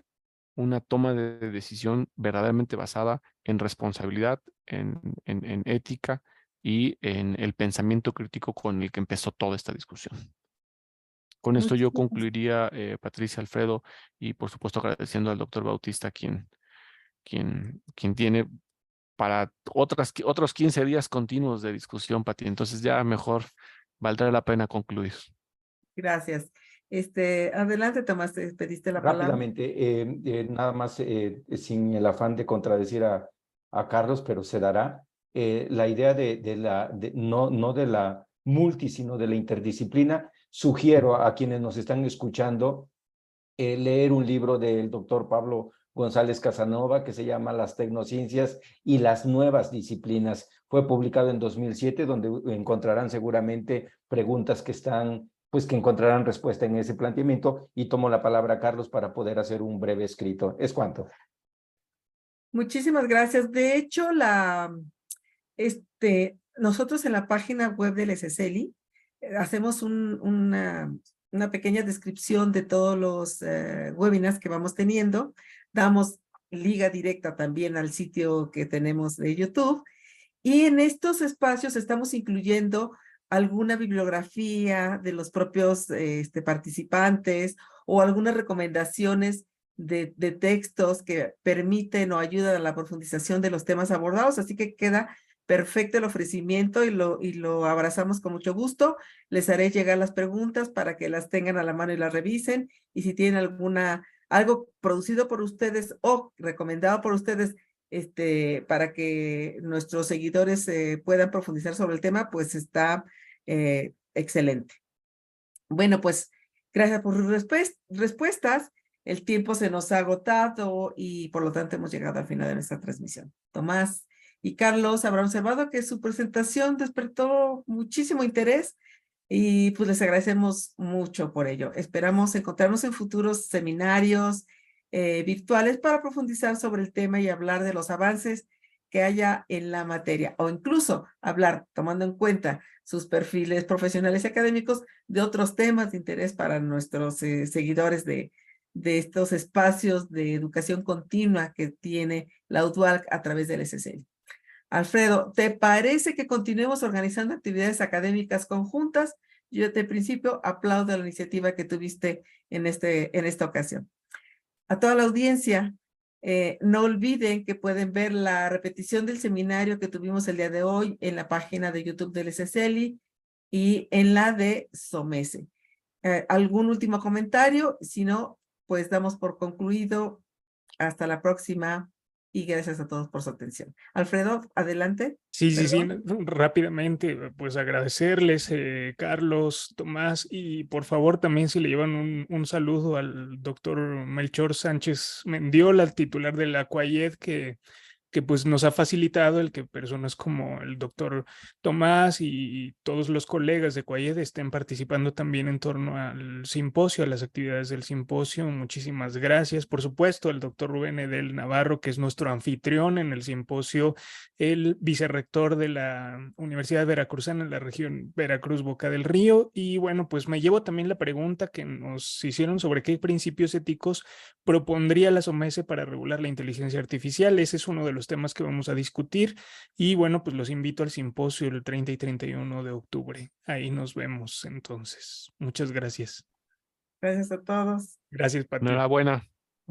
una toma de decisión verdaderamente basada en responsabilidad, en ética y en el pensamiento crítico con el que empezó toda esta discusión. Con esto yo Muchísimas concluiría, Patricia, Alfredo, y por supuesto agradeciendo al doctor Bautista, quien tiene para otros 15 días continuos de discusión, Pati. Entonces ya mejor valdrá la pena concluir. gracias. Adelante, Tomás, te pediste la palabra. Rápidamente, nada más sin el afán de contradecir a Carlos, pero se dará la idea no de la sino de la interdisciplina. Sugiero a quienes nos están escuchando leer un libro del doctor Pablo González Casanova que se llama Las tecnociencias y las nuevas disciplinas. Fue publicado en 2007, donde encontrarán seguramente preguntas que encontrarán respuesta en ese planteamiento, y tomo la palabra, Carlos, para poder hacer un breve escrito. ¿Es cuanto? Muchísimas gracias. De hecho, nosotros en la página web del SSLI hacemos una pequeña descripción de todos los webinars que vamos teniendo. Damos liga directa también al sitio que tenemos de YouTube. Y en estos espacios estamos incluyendo alguna bibliografía de los propios participantes o algunas recomendaciones de textos que permiten o ayudan a la profundización de los temas abordados. Así que queda perfecto el ofrecimiento y lo abrazamos con mucho gusto. Les haré llegar las preguntas para que las tengan a la mano y las revisen. Y si tienen algo producido por ustedes o recomendado por ustedes, para que nuestros seguidores puedan profundizar sobre el tema, pues está excelente. Bueno, pues gracias por sus respuestas. El tiempo se nos ha agotado y por lo tanto hemos llegado al final de nuestra transmisión. Tomás y Carlos habrán observado que su presentación despertó muchísimo interés y pues les agradecemos mucho por ello. Esperamos encontrarnos en futuros seminarios virtuales para profundizar sobre el tema y hablar de los avances que haya en la materia, o incluso hablar, tomando en cuenta sus perfiles profesionales y académicos, de otros temas de interés para nuestros seguidores de estos espacios de educación continua que tiene la UDUALC a través del SSL. Alfredo, ¿te parece que continuemos organizando actividades académicas conjuntas? Yo desde el principio aplaudo la iniciativa que tuviste en esta ocasión. A toda la audiencia, no olviden que pueden ver la repetición del seminario que tuvimos el día de hoy en la página de YouTube del SSLI y en la de SOMESE. ¿Algún último comentario? Si no, pues damos por concluido. Hasta la próxima y gracias a todos por su atención. Alfredo, adelante. Sí, rápidamente, pues agradecerles, Carlos, Tomás, y por favor también si le llevan un saludo al doctor Melchor Sánchez Mendiola, el titular de la CUAYED, que pues nos ha facilitado el que personas como el doctor Tomás y todos los colegas de CUAED estén participando también en torno al simposio, a las actividades del simposio. Muchísimas gracias. Por supuesto, el doctor Rubén Edel Navarro, que es nuestro anfitrión en el simposio, el vicerrector de la Universidad Veracruzana en la región Veracruz-Boca del Río. Y bueno, pues me llevo también la pregunta que nos hicieron sobre qué principios éticos propondría la SOMESE para regular la inteligencia artificial. Ese es uno de los temas que vamos a discutir. Y bueno, pues los invito al simposio el 30 y 31 de octubre. Ahí nos vemos entonces. Muchas gracias. Gracias a todos. Gracias, Pati. Enhorabuena.